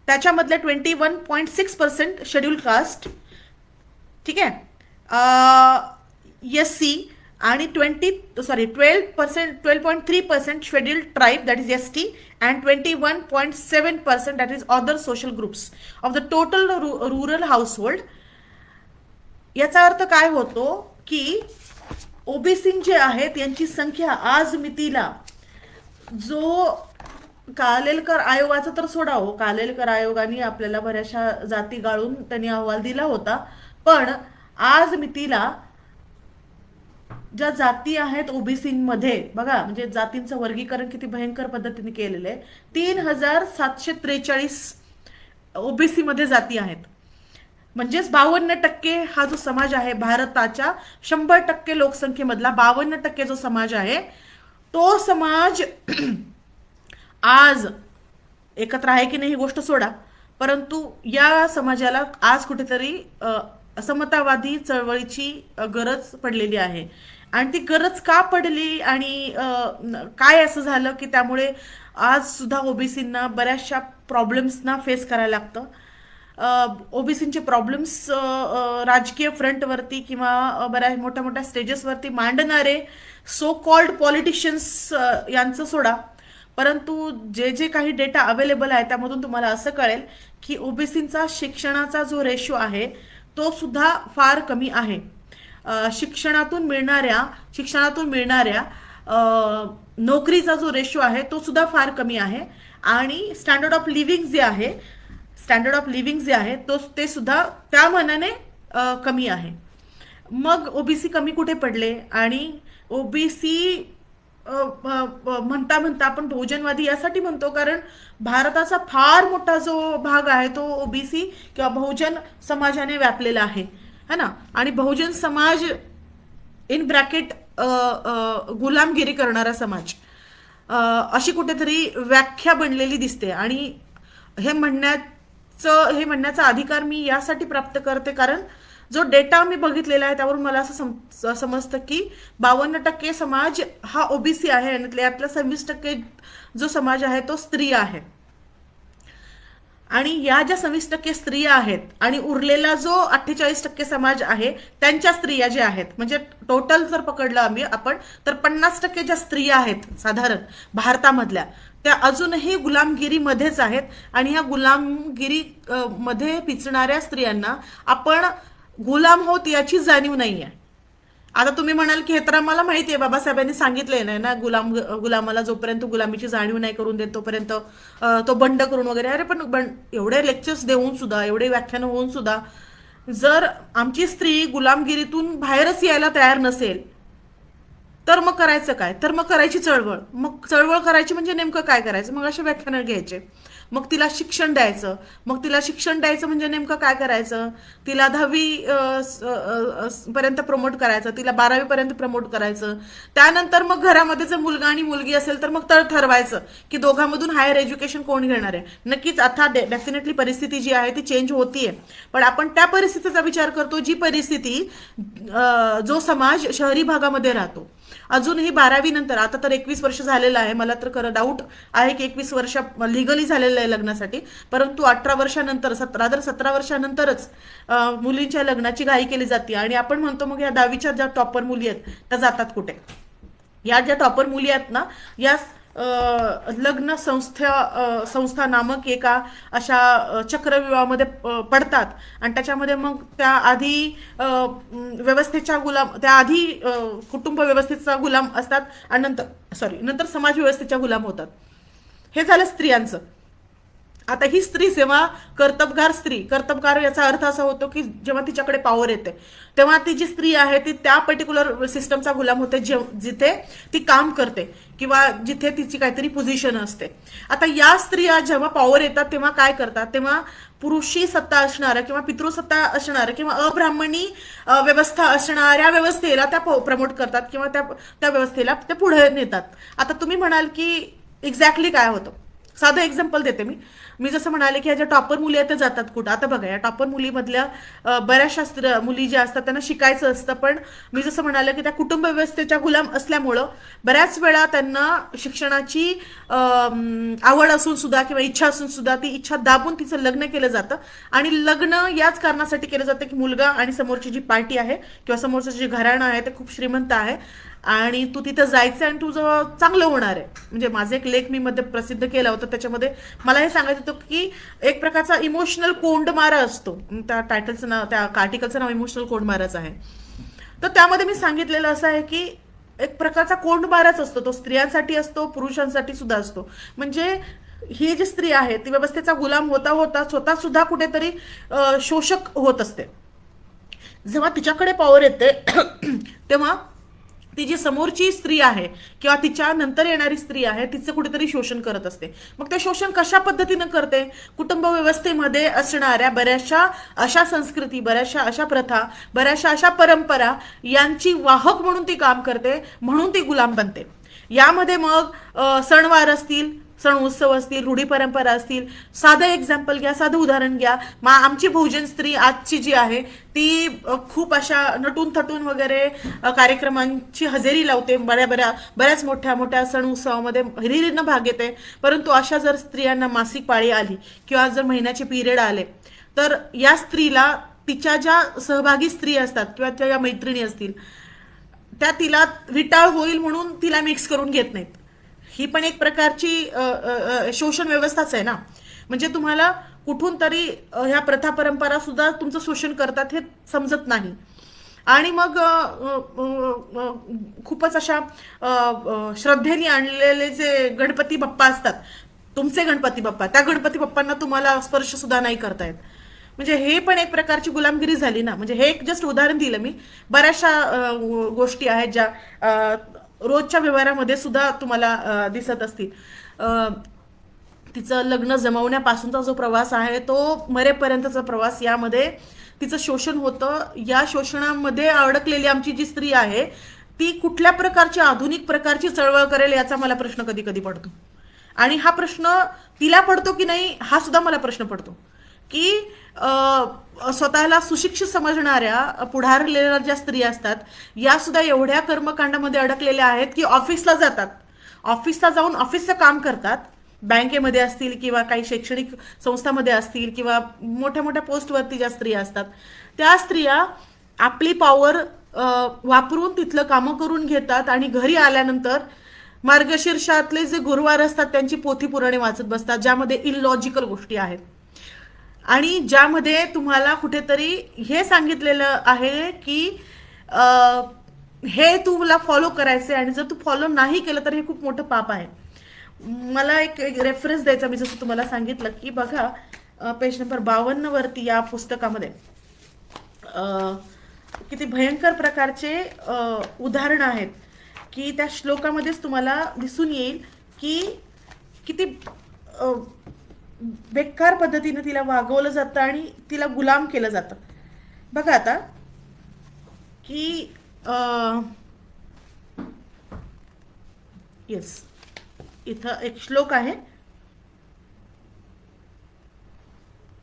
त्याच्यामधले 21.6% शेड्यूल कास्ट, ठीक आहे, एससी, आणि 12.3% schedule tribe, that is ST, and 21.7% that is other social groups of the total rural household. याचा अर्थ काय होतो की ओबीसी जे आहेत यांची संख्या आज मितीला, जो कालेलकर आयोगाचा तर सोडा हो, कालेलकर आयोगाने आपल्याला बऱ्याचशा जाती गाळून त्यांनी अहवाल दिला होता, पण आज मितीला ज्या जाती आहेत ओबीसीमध्ये, बघा म्हणजे जातींचं वर्गीकरण किती भयंकर पद्धतीने केलेलं आहे. 3743 ओबीसी मध्ये जाती आहेत. म्हणजेच 52% हा जो समाज आहे भारताच्या 100% लोकसंख्येमधला 52% जो समाज आहे तो समाज आज एकत्र आहे की नाही ही गोष्ट सोडा, परंतु या समाजाला आज कुठेतरी समतावादी चळवळीची गरज पडलेली आहे. आणि ती गरज का पडली आणि काय असं झालं की त्यामुळे आज सुद्धा ओबीसींना बऱ्याचशा प्रॉब्लेम्सना फेस करायला लागतं. ओबीसींचे प्रॉब्लेम्स राजकीय फ्रंटवरती किंवा बऱ्याच मोठ्या मोठ्या स्टेजेसवरती मांडणारे सो कॉल्ड पॉलिटिशियन्स यांचं सोडा, परंतु जे जे काही डेटा अवेलेबल आहे त्यामधून तुम्हाला असं कळेल की ओबीसींचा शिक्षणाचा जो रेशो आहे तो सुद्धा फार कमी आहे. शिक्षणातून मिळणाऱ्या नोकरीचा जो रेशो आहे तो सुद्धा फार कमी आहे. आणि स्टँडर्ड ऑफ लिव्हिंग जे आहे तो ते सुद्धा त्या मानाने कमी आहे. मग ओबीसी कमी कुठे पडले? आणि ओबीसी म्हणता म्हणता आपण बहुजनवादी यासाठी म्हणतो कारण भारताचा फार मोठा जो भाग आहे तो ओबीसी किंवा बहुजन समाजाने व्यापलेला आहे, है ना. आणि बहुजन समाज इन ब्रॅकेट गुलामगिरी करणारा समाज अशी कुठेतरी व्याख्या बनलेली दिसते. आणि हे म्हणण्याचा अधिकार मी यासाठी प्राप्त करते कारण जो डेटा मी बघितलेला आहे त्यावरून मला असं समजतं की 52% समाज हा ओबीसी आहे आणि त्यातला 26% जो समाज आहे तो स्त्री आहे. आणि या ज्या 26% स्त्रिया आहेत आणि उरलेला जो 48% समाज आहे त्यांच्या स्त्रिया ज्या आहेत, म्हणजे टोटल जर पकडलं आपण तर 50% ज्या स्त्रिया आहेत साधारण भारतामधल्या त्या अजूनही गुलामगिरीमध्येच आहेत. आणि ह्या गुलामगिरी मध्ये पिचणाऱ्या स्त्रियांना आपण गुलाम होत याची जाणीव नाही आहे. आता तुम्ही म्हणाल की हे तर आम्हाला माहिती आहे, बाबासाहेबांनी सांगितलंय नाही ना, गुलामाला जोपर्यंत गुलामीची जाणीव नाही करून देत तोपर्यंत तो बंड करून वगैरे. अरे पण एवढे लेक्चर्स देऊन सुद्धा, एवढे व्याख्यानं होऊन सुद्धा जर आमची स्त्री गुलामगिरीतून बाहेरच यायला तयार नसेल तर मग करायचं काय? तर मग करायची चळवळ. मग चळवळ करायची म्हणजे नेमकं काय करायचं? मग असे व्याख्यानं घ्यायचे, मग तिला शिक्षण द्यायचं. मग तिला शिक्षण द्यायचं म्हणजे नेमकं काय करायचं? तिला 10वी पर्यंत प्रमोट करायचं, तिला 12वी पर्यंत प्रमोट करायचं. त्यानंतर मग घरामध्ये जर मुलगा आणि मुलगी असेल तर मग ठरवायचं की दोघांमधून हायर एज्युकेशन कोण घेणार आहे. नक्कीच आता डेफिनेटली परिस्थिती जी आहे ती चेंज होतीये, पण आपण त्या परिस्थितीचा विचार करतो जी परिस्थिती जो समाज शहरी भागामध्ये राहतो. अजूनही 12वी नंतर, आता तर 21 वर्ष झालेलं आहे, मला तर खरं डाऊट आहे की 21 वर्ष लिगली झालेलं आहे लग्नासाठी, परंतु 18 वर्षानंतर, 17 वर्षानंतरच मुलींच्या लग्नाची घाई केली जाते. आणि आपण म्हणतो मग या 10वीच्या ज्या टॉपर मुली आहेत त्या जातात कुठे? या ज्या टॉपर मुली आहेत ना, या लग्न संस्था नामक एका अशा चक्रव्यूहामध्ये पडतात. आणि त्याच्यामध्ये मग त्या आधी व्यवस्थेच्या गुलाम, त्या आधी कुटुंब व्यवस्थेचा गुलाम असतात आणि नंतर समाज व्यवस्थेच्या गुलाम होतात. हे झालं स्त्रियांचं. आता ही स्त्री जेव्हा कर्तबगार याचा अर्थ असा होतो की जेव्हा तिच्याकडे पॉवर येते तेव्हा ती जी स्त्री आहे ती त्या पर्टिक्युलर सिस्टमचा गुलाम होते जिथे ती काम करते किंवा जिथे तिची काहीतरी पोझिशन असते. आता या स्त्रिया जेव्हा पॉवर येतात तेव्हा काय करतात? तेव्हा पुरुषी सत्ता असणाऱ्या किंवा पितृसत्ता असणाऱ्या किंवा अब्राह्मणी व्यवस्था असणाऱ्या व्यवस्थेला त्या प्रमोट करतात किंवा त्या व्यवस्थेला ते पुढे नेतात. आता तुम्ही म्हणाल की एक्झॅक्टली काय होतं? साधं एक्झाम्पल देते मी जसं म्हणाले की ह्या ज्या टॉपर मुली आहेत त्या जातात कुठं? आता बघा, या टॉपर मुलीमधल्या बऱ्याचशा मुली ज्या असतात त्यांना शिकायचं असतं, पण मी जसं म्हणाले की त्या कुटुंब व्यवस्थेच्या गुलाम असल्यामुळं बऱ्याच वेळा त्यांना शिक्षणाची आवड असून सुद्धा किंवा इच्छा असून सुद्धा ती इच्छा दाबून तिचं लग्न केलं जातं. आणि लग्न याच कारणासाठी केलं जातं की मुलगा आणि समोरची जी पार्टी आहे किंवा समोरचं जे घराणं आहे ते खूप श्रीमंत आहे आणि तू तिथं जायचं आणि तुझं चांगलं होणार आहे. म्हणजे माझा एक लेख मी मध्ये प्रसिद्ध केला होता, त्याच्यामध्ये मला हे सांगायचं होतं की एक प्रकारचा इमोशनल कोंडमारा असतो. त्या टायटलचं नाव, त्या आर्टिकलचं नाव इमोशनल कोंडमाराच आहे. तर त्यामध्ये मी सांगितलेलं असं आहे की एक प्रकारचा कोंडमाराच असतो, तो स्त्रियांसाठी असतो, पुरुषांसाठी सुद्धा असतो. म्हणजे ही जी स्त्री आहे ती व्यवस्थेचा गुलाम होता होता स्वतः सुद्धा कुठेतरी शोषक होत असते. जेव्हा तिच्याकडे पॉवर येते तेव्हा ती जी समोरची स्त्री आहे किंवा तिच्या नंतर येणारी स्त्री आहे तिचं कुठेतरी शोषण करत असते. मग ते शोषण कशा पद्धतीनं करते? कुटुंब व्यवस्थेमध्ये असणाऱ्या बऱ्याचशा अशा संस्कृती, बऱ्याचशा अशा प्रथा, बऱ्याचशा अशा परंपरा यांची वाहक म्हणून ती काम करते, म्हणून ती गुलाम बनते. यामध्ये मग सणवार असतील, सण उत्सव असतील, रूढी परंपरा असतील. साधं एक्झाम्पल घ्या, साधं उदाहरण घ्या. आमची बहुजन स्त्री आजची जी आहे ती खूप अशा नटून थटून वगैरे कार्यक्रमांची हजेरी लावते, बऱ्याच मोठ्या सण उत्सवामध्ये हिरिरीनं भाग घेते. परंतु अशा जर स्त्रियांना मासिक पाळी आली किंवा जर महिन्याचे पिरियड आले तर या स्त्रीला तिच्या ज्या सहभागी स्त्री असतात किंवा त्या मैत्रिणी असतील त्या तिला विटाळ होईल म्हणून तिला मिक्स करून घेत नाहीत. ही पण एक प्रकारची शोषण व्यवस्थाच आहे ना. म्हणजे तुम्हाला कुठून तरी ह्या प्रथा परंपरा सुद्धा तुमचं शोषण करतात हे समजत नाही. आणि मग खूपच अशा श्रद्धेने आणलेले जे गणपती बाप्पा असतात, तुमचे गणपती बाप्पा, त्या गणपती बाप्पांना तुम्हाला स्पर्श सुद्धा नाही करतायत. म्हणजे हे पण एक प्रकारची गुलामगिरी झाली ना. म्हणजे हे एक जस्ट उदाहरण दिलं मी. बऱ्याचशा गोष्टी आहेत ज्या रोजच्या व्यवहारामध्ये सुद्धा तुम्हाला दिसत असतील. तिचं लग्न जमवण्यापासूनचा जो प्रवास आहे तो मरेपर्यंतचा प्रवास, यामध्ये तिचं शोषण होतं. या शोषणामध्ये अडकलेली आमची जी स्त्री आहे ती कुठल्या प्रकारची आधुनिक प्रकारची चळवळ करेल याचा मला प्रश्न कधी कधी पडतो. आणि हा प्रश्न तिला पडतो की नाही हा सुद्धा मला प्रश्न पडतो की स्वतःला सुशिक्षित समजणाऱ्या पुढारलेल्या ज्या स्त्रिया असतात या सुद्धा एवढ्या कर्मकांडामध्ये अडकलेल्या आहेत की ऑफिसला जातात, ऑफिसला जाऊन ऑफिसचं काम करतात, बँकेमध्ये असतील किंवा काही शैक्षणिक संस्थामध्ये असतील किंवा मोठ्या मोठ्या पोस्टवरती ज्या स्त्रिया असतात त्या स्त्रिया आपली पॉवर वापरून तिथलं कामं करून घेतात आणि घरी आल्यानंतर मार्गशीर्षातले जे गुरुवार असतात त्यांची पोथी पुराणे वाचत बसतात, ज्यामध्ये इलॉजिकल गोष्टी आहेत आणि ज्यामध्ये तुम्हाला कुठेतरी हे सांगितलेलं आहे की हे तुला फॉलो करायचे आणि जर तू फॉलो नाही केलं तर हे खूप मोठं पाप आहे. मला एक रेफरन्स द्यायचा, मी जसं तुम्हाला सांगितलं की बघा पेज नंबर 52 वरती या पुस्तकामध्ये किती भयंकर प्रकारचे उदाहरणं आहेत की त्या श्लोकामध्येच तुम्हाला दिसून येईल की किती बेकार पद्धतीने तिला वागवलं जातं आणि तिला गुलाम केलं जातं. बघा आता की येस, इथं एक श्लोक आहे.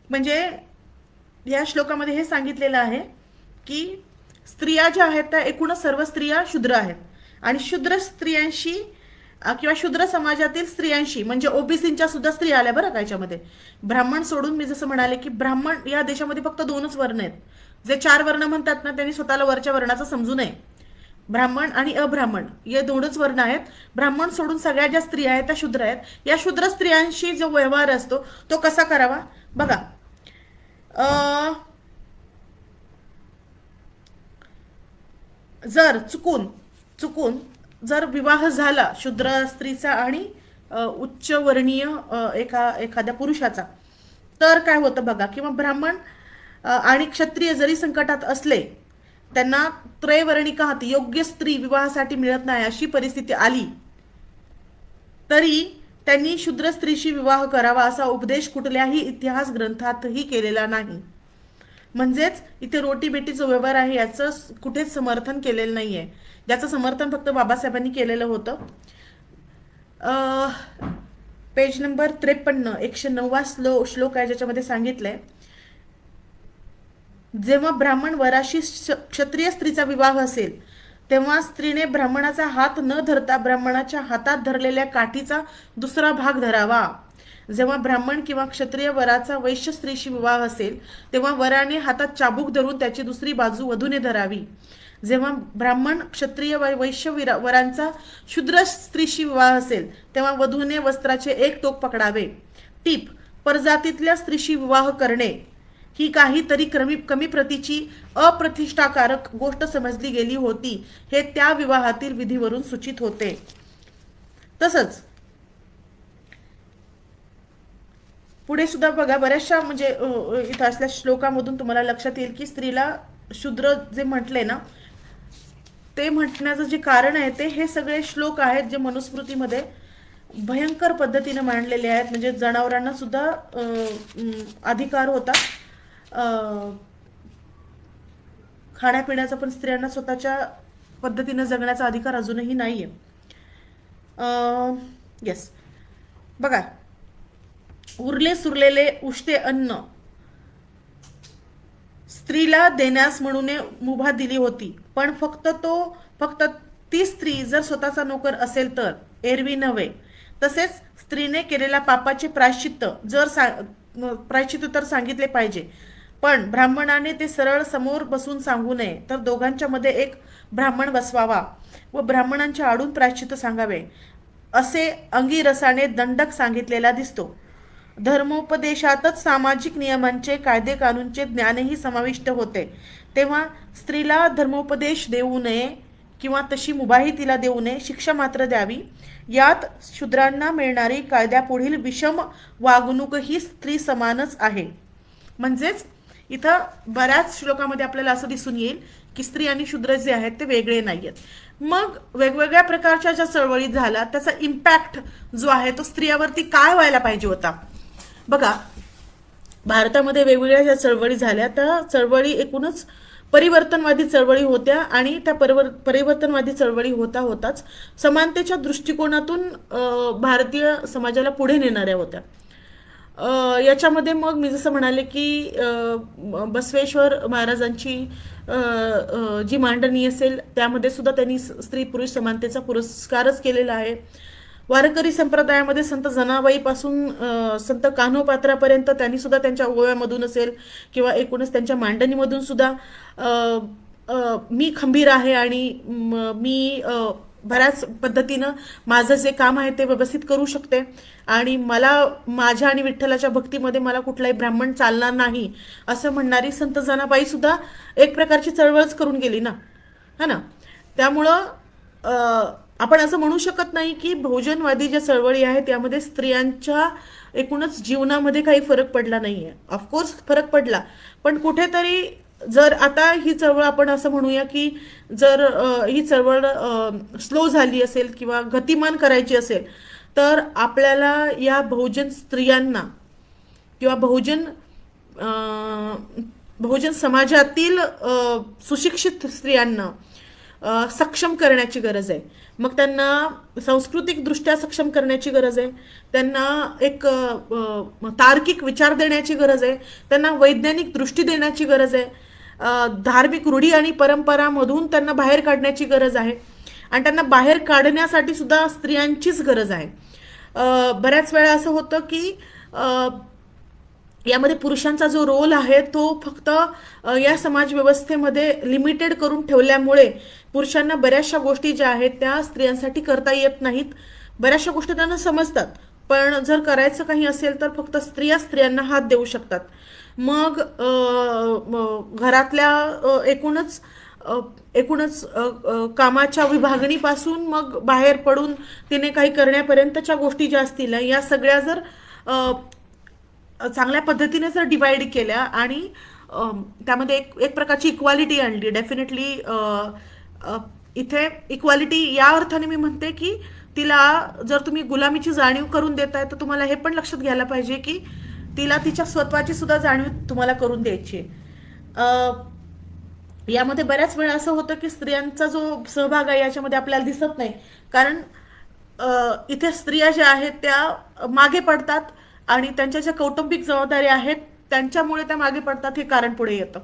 म्हणजे या श्लोकामध्ये हे सांगितलेलं आहे की स्त्रिया ज्या आहेत त्या एकूणच सर्व स्त्रिया शूद्र आहेत. आणि शूद्र स्त्रियांशी किंवा शूद्र समाजातील स्त्रियांशी म्हणजे ओबीसींच्या सुद्धा स्त्री आल्या बरं का याच्यामध्ये. ब्राह्मण सोडून मी जसं म्हणाले की ब्राह्मण या देशामध्ये फक्त दोनच वर्ण आहेत. जे 4 वर्ण म्हणतात ना त्यांनी स्वतःला वरच्या वर्णाचं समजू नये. ब्राह्मण आणि अब्राह्मण हे दोनच वर्ण आहेत. ब्राह्मण सोडून सगळ्या ज्या स्त्रिया आहेत त्या शूद्र आहेत. या शूद्र स्त्रियांशी जो व्यवहार असतो तो कसा करावा बघा. जर चुकून चुकून जर विवाह झाला शूद्र स्त्रीचा आणि उच्चवर्णीय एखाद्या पुरुषाचा, तर काय होतं बघा. किंवा ब्राह्मण आणि क्षत्रिय जरी संकटात असले, त्यांना त्रैवर्णिका हाती योग्य स्त्री विवाहासाठी मिळत नाही अशी परिस्थिती आली, तरी त्यांनी शूद्र स्त्रीशी विवाह करावा असा उपदेश कुठल्याही इतिहास ग्रंथातही केलेला नाही. म्हणजेच इथे रोटी बेटीचा व्यवहार आहे याचं कुठेच समर्थन केलेलं नाहीये. ज्याचं समर्थन फक्त बाबासाहेबांनी केलेलं होतं. पेज नंबर 53 109 श्लोक आहे ज्याच्यामध्ये सांगितलंय, जेव्हा ब्राह्मण वराशी क्षत्रिय स्त्रीचा विवाह असेल तेव्हा स्त्रीने ब्राह्मणाचा हात न धरता ब्राह्मणाच्या हातात धरलेल्या काठीचा दुसरा भाग धरावा. जेव्हा ब्राह्मण किंवा क्षत्रिय वराचा वैश्य स्त्रीशी विवाह असेल तेव्हा वराने हातात चाबूक धरून त्याची दुसरी बाजू वधूने धरावी. जेव्हा ब्राह्मण क्षत्रिय वैश्य वरांचा शूद्र स्त्रीशी विवाह असेल तेव्हा वधूने वस्त्राचे एक टोक पकडावे. टीप: परजातीतल्या स्त्रीशी विवाह करणे ही काहीतरी कमी प्रतीची अप्रतिष्ठाकारक गोष्ट समजली गेली होती हे त्या विवाहातील विधीवरून सूचित होते. तसंच पुढे सुद्धा बघा, बऱ्याचशा म्हणजे इथं असल्या श्लोकामधून तुम्हाला लक्षात येईल की स्त्रीला शूद्र जे म्हटले ना ते म्हटण्याचं जे कारण आहे ते हे सगळे श्लोक आहेत जे मनुस्मृतीमध्ये भयंकर पद्धतीने मांडलेले आहेत. म्हणजे जनावरांना सुद्धा अधिकार होता, खाण्यापिण्याचा, पण स्त्रियांना स्वतःच्या पद्धतीने जगण्याचा अधिकार अजूनही नाहीये. येस बघा, उरले सुरलेले उष्टे अन्न स्त्रीला देण्यास म्हणून मुभा दिली होती, पण फक्त ती स्त्री जर स्वतःचा नोकर असेल तर, एरवी नव्हे. तसेच स्त्रीने केलेल्या पापाचे प्रायश्चित्त तर सांगितले पाहिजे, पण ब्राह्मणाने ते सरळ समोर बसून सांगू नये, तर दोघांच्या मध्ये एक ब्राह्मण बसवावा व ब्राह्मणांच्या आडून प्रायश्चित्त सांगावे असे अंगिरसाने दंडक सांगितलेला दिसतो. धर्मोपदेशातच सामाजिक नियमांचे, कायदे कानूनचे ज्ञानही समाविष्ट होते. तेव्हा स्त्रीला धर्मोपदेश देऊ नये किंवा तशी मुभाही तिला देऊ नये, शिक्षा मात्र द्यावी. यात शूद्रांना मिळणारी कायद्यापुढील विषम वागणूकही स्त्री समानच आहे. म्हणजेच इथं बऱ्याच श्लोकामध्ये आपल्याला असं दिसून येईल की स्त्री आणि शूद्र जे आहेत ते वेगळे नाहीयेत. मग वेगवेगळ्या प्रकारच्या ज्या चळवळी झाल्या त्याचा इम्पॅक्ट जो आहे तो स्त्रियावरती काय व्हायला पाहिजे होता बघा. भारतामध्ये वेगवेगळ्या ज्या चळवळी झाल्या त्या चळवळी एकूणच परिवर्तनवादी चळवळी होत्या आणि त्या परिवर्तनवादी चळवळी होताच समानतेच्या दृष्टिकोनातून भारतीय समाजाला पुढे नेणाऱ्या होत्या. याच्यामध्ये मग मी जसं म्हणाले की बसवेश्वर महाराजांची जी मांडणी असेल त्यामध्ये सुद्धा त्यांनी स्त्री पुरुष समानतेचा पुरस्कारच केलेला आहे. वारकरी संप्रदायामध्ये संत जनाबाईपासून संत कान्होपात्रापर्यंत त्यांनी सुद्धा त्यांच्या ओव्यामधून असेल किंवा एकूणच त्यांच्या मांडणीमधून सुद्धा मी खंबीर आहे आणि मी बऱ्याच पद्धतीनं माझं जे काम आहे ते व्यवस्थित करू शकते आणि मला माझ्या आणि विठ्ठलाच्या भक्तीमध्ये मला कुठलाही ब्राह्मण चालणार नाही असं म्हणणारी संत जनाबाई सुद्धा एक प्रकारची चळवळच करून गेली ना, है ना. त्यामुळं आपण असं म्हणू शकत नाही की बहुजनवादी ज्या चळवळी आहेत त्यामध्ये स्त्रियांच्या एकूणच जीवनामध्ये काही फरक पडला नाहीये. ऑफकोर्स फरक पडला, पण कुठेतरी जर आता ही चळवळ आपण असं म्हणूया की जर ही चळवळ स्लो झाली असेल किंवा गतिमान करायची असेल तर आपल्याला या बहुजन स्त्रियांना किंवा बहुजन समाजातील सुशिक्षित स्त्रियांना सक्षम करण्याची गरज आहे. मग त्यांना सांस्कृतिक दृष्ट्या सक्षम करण्याची गरज आहे, त्यांना एक तार्किक विचार देण्याची गरज आहे, त्यांना वैज्ञानिक दृष्टी देण्याची गरज आहे, धार्मिक रूढी आणि परंपरामधून त्यांना बाहेर काढण्याची गरज आहे आणि त्यांना बाहेर काढण्यासाठी सुद्धा स्त्रियांचीच गरज आहे. बऱ्याच वेळा असं होतं की यामध्ये पुरुषांचा जो रोल आहे तो फक्त या समाज व्यवस्थेमध्ये लिमिटेड करून ठेवल्यामुळे पुरुषांना बऱ्याचशा गोष्टी ज्या आहेत त्या स्त्रियांसाठी करता येत नाहीत. बऱ्याचशा गोष्टी त्यांना समजतात, पण जर करायचं काही असेल तर फक्त स्त्रियांना हात देऊ शकतात. मग घरातल्या एकूणच कामाच्या विभागणीपासून मग बाहेर पडून तिने काही करण्यापर्यंतच्या गोष्टी ज्या असतील या सगळ्या जर चांगल्या पद्धतीने जर डिवाइड केल्या आणि त्यामध्ये एक प्रकारची इक्वालिटी आणली. डेफिनेटली इथे इक्वालिटी या अर्थाने मी म्हणते की तिला जर तुम्ही गुलामीची जाणीव करून देताय तर तुम्हाला हे पण लक्षात घ्यायला पाहिजे की तिला तिच्या स्वत्वाची सुद्धा जाणीव तुम्हाला करून द्यायची आहे. यामध्ये बऱ्याच वेळा असं होतं की स्त्रियांचा जो सहभाग आहे याच्यामध्ये आपल्याला दिसत नाही, कारण इथे स्त्रिया ज्या आहेत त्या मागे पडतात आणि त्यांच्या ज्या कौटुंबिक जबाबदाऱ्या आहेत त्यांच्यामुळे त्या मागे पडतात, हे कारण पुढे येतं.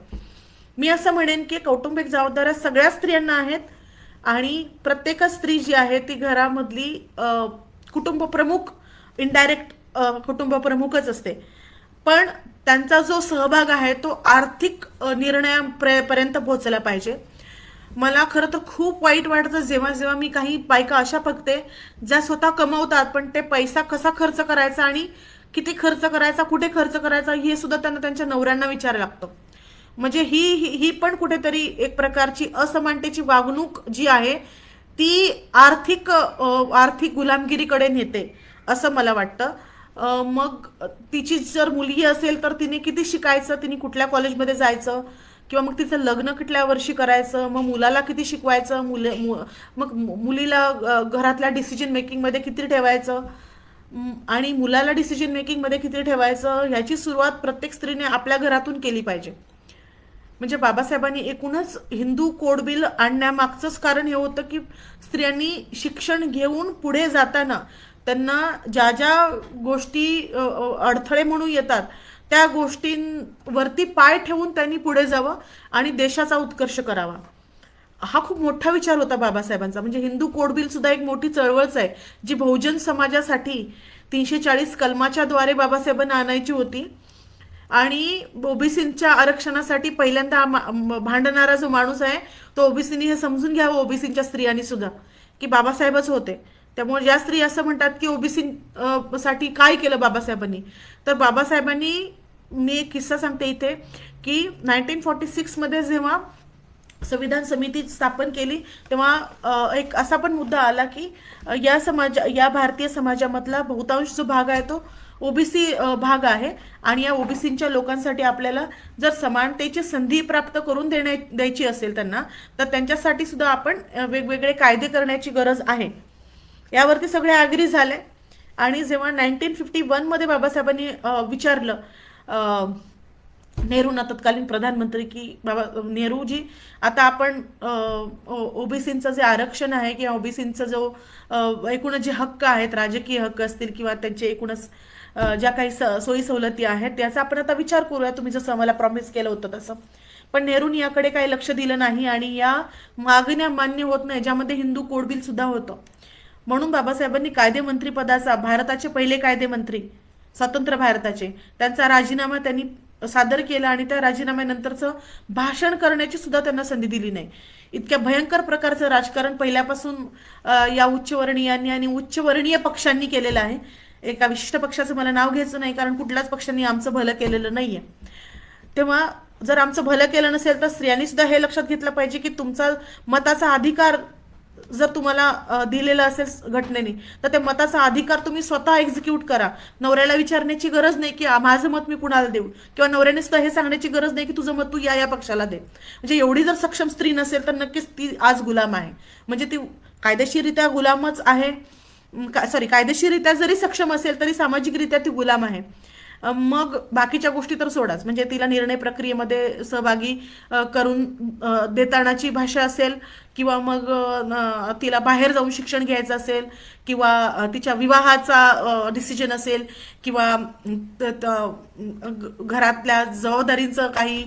मी असं म्हणेन की कौटुंबिक जबाबदाऱ्या सगळ्या स्त्रियांना आहेत आणि प्रत्येक स्त्री जी आहे ती घरामधली कुटुंब प्रमुख, इनडायरेक्ट कुटुंब प्रमुखच असते. पण त्यांचा जो सहभाग आहे तो आर्थिक निर्णयापर्यंत पोहोचला पाहिजे. मला खरं तर खूप वाईट वाटतं जेव्हा जेव्हा मी काही बायका अशा बघते ज्या स्वतः कमवतात पण ते पैसा कसा खर्च करायचा आणि किती खर्च करायचा, कुठे खर्च करायचा हे सुद्धा त्यांना त्यांच्या नवऱ्यांना विचारायला लागतं. म्हणजे ही ही पण कुठेतरी एक प्रकारची असमानतेची वागणूक जी आहे ती आर्थिक गुलामगिरीकडे नेते असं मला वाटतं. मग तिची जर मुलगी असेल तर तिने किती शिकायचं, तिने कुठल्या कॉलेजमध्ये जायचं, किंवा मग तिचं लग्न कुठल्या वर्षी करायचं, मग मुलाला किती शिकवायचं, मग मुलीला घरातल्या डिसिजन मेकिंगमध्ये किती ठेवायचं आणि मुलाला डिसिजन मेकिंगमध्ये किती ठेवायचं, ह्याची सुरुवात प्रत्येक स्त्रीने आपल्या घरातून केली पाहिजे. म्हणजे बाबासाहेबांनी एकूणच हिंदू कोड बिल आणण्यामागचंच कारण हे होतं की स्त्रियांनी शिक्षण घेऊन पुढे जाताना त्यांना ज्या ज्या गोष्टी अडथळे म्हणून येतात त्या गोष्टींवरती पाय ठेवून त्यांनी पुढे जावं आणि देशाचा उत्कर्ष करावा. हा खूप मोठा विचार होता बाबासाहेबांचा. म्हणजे हिंदू कोड बिल सुद्धा एक मोठी चळवळच आहे जी बहुजन समाजासाठी 340 कलमाच्या द्वारे बाबासाहेबांना आणायची होती. आणि ओबीसींच्या आरक्षणासाठी पहिल्यांदा भांडणारा जो माणूस आहे तो ओबीसीनी हे समजून घ्यावं, ओबीसींच्या स्त्रियांनी सुद्धा, की बाबासाहेबच होते. त्यामुळे ज्या स्त्री असं म्हणतात की ओबीसी साठी काय केलं बाबासाहेबांनी, तर बाबासाहेबांनी, मी एक किस्सा सांगते इथे की 1946 मध्ये जेव्हा संविधान समिती स्थापन केली तेव्हा एक असा पण मुद्दा आला की या भारतीय समाजामधला बहुतांश जो भाग आहे तो ओबीसी भाग आहे आणि या ओबीसीच्या लोकांसाठी आपल्याला जर समानतेची संधी प्राप्त करून द्यायची असेल त्यांना, तर त्यांच्यासाठी सुद्धा आपण वेगवेगळे कायदे करण्याची गरज आहे. यावरती सगळे ॲग्री झाले. आणि जेव्हा 1951 मध्ये बाबासाहेबांनी विचारलं नेहरूंना, तत्कालीन प्रधानमंत्री, की बाबा नेहरूजी, आता आपण ओबीसींचं जे आरक्षण आहे किंवा ओबीसींचं जो एकूणच जे हक्क आहेत, राजकीय हक्क असतील किंवा त्यांचे एकूणच ज्या काही सोयी सवलती आहेत त्याचा आपण आता विचार करूया, तुम्ही जसं आम्हाला प्रॉमिस केलं होतं तसं. पण नेहरूंनी याकडे काही लक्ष दिलं नाही आणि या मागण्या मान्य होत नाही, ज्यामध्ये हिंदू कोड बिल सुद्धा होतं. म्हणून बाबासाहेबांनी कायदेमंत्री पदाचा, भारताचे पहिले कायदेमंत्री स्वतंत्र भारताचे, त्यांचा राजीनामा त्यांनी सादर केला आणि त्या राजीनाम्यानंतरचं भाषण करण्याची सुद्धा त्यांना संधी दिली नाही. इतक्या भयंकर प्रकारचं राजकारण पहिल्यापासून या उच्चवर्णीयांनी आणि उच्चवर्णीय पक्षांनी केलेलं आहे. एका विशिष्ट पक्षाचं मला नाव घ्यायचं नाही, कारण कुठल्याच पक्षांनी आमचं भलं केलेलं नाहीये. तेव्हा जर आमचं भलं केलं नसेल तर स्त्रियांनी सुद्धा हे लक्षात घेतलं पाहिजे की तुमचा मताचा अधिकार जर तुम्हाला दिलेला असेल घटनेने, तर त्या मताचा अधिकार तुम्ही स्वतः एक्झिक्यूट करा. नवऱ्याला विचारण्याची गरज नाही की माझं मत मी कुणाला देऊ, किंवा नवऱ्याने सुद्धा हे सांगण्याची गरज नाही की तुझं मत तू या पक्षाला दे. म्हणजे एवढी जर सक्षम स्त्री नसेल तर नक्कीच ती आज गुलाम आहे. म्हणजे ती कायदेशीररित्या गुलामच आहे. कायदेशीररित्या जरी सक्षम असेल तरी सामाजिकरित्या ती गुलाम आहे. मग बाकीच्या गोष्टी तर सोडाच. म्हणजे तिला निर्णय प्रक्रियेमध्ये सहभागी करून देतानाची भाषा असेल, किंवा मग तिला बाहेर जाऊन शिक्षण घ्यायचं असेल, किंवा तिच्या विवाहाचा डिसिजन असेल, किंवा घरातल्या जबाबदारीचं काही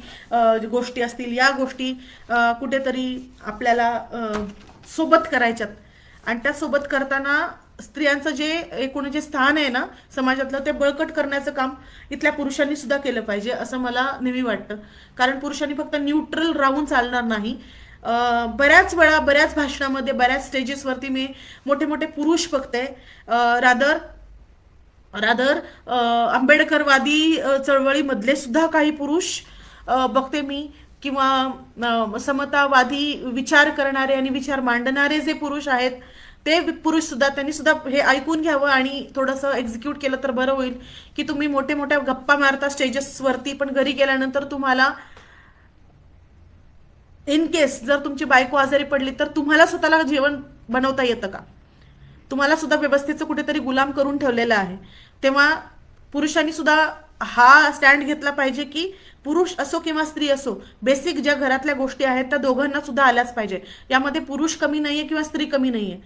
गोष्टी असतील, या गोष्टी कुठेतरी आपल्याला सोबत करायच्यात. आणि त्या सोबत करताना स्त्रियांचं जे एकूण जे स्थान आहे ना समाजातलं, ते बळकट करण्याचं काम इथल्या पुरुषांनी सुद्धा केलं पाहिजे असं मला नेहमी वाटतं. कारण पुरुषांनी फक्त न्यूट्रल राहून चालणार नाही. बऱ्याच वेळा बऱ्याच भाषणामध्ये बऱ्याच स्टेजेसवरती मी मोठे मोठे पुरुष बघते. रादर रादर आंबेडकरवादी चळवळीमधले सुद्धा काही पुरुष बघते मी, किंवा समतावादी विचार करणारे आणि विचार मांडणारे जे पुरुष आहेत ते पुरुष सुद्धा, त्यांनी सुद्धा हे ऐकून घ्यावं आणि थोडंसं एक्झिक्यूट केलं तर बरं होईल. की तुम्ही मोठे मोठ्या गप्पा मारता स्टेजेसवरती, पण घरी गेल्यानंतर तुम्हाला इन केस जर तुमची बायको आजारी पडली तर तुम्हाला स्वतःला जेवण बनवता येतं का? तुम्हाला सुद्धा व्यवस्थेचं कुठेतरी गुलाम करून ठेवलेलं आहे. तेव्हा पुरुषांनी सुद्धा हा स्टँड घेतला पाहिजे की पुरुष असो किंवा स्त्री असो, बेसिक ज्या घरातल्या गोष्टी आहेत त्या दोघांना सुद्धा आल्याच पाहिजे. यामध्ये पुरुष कमी नाहीये किंवा स्त्री कमी नाहीये.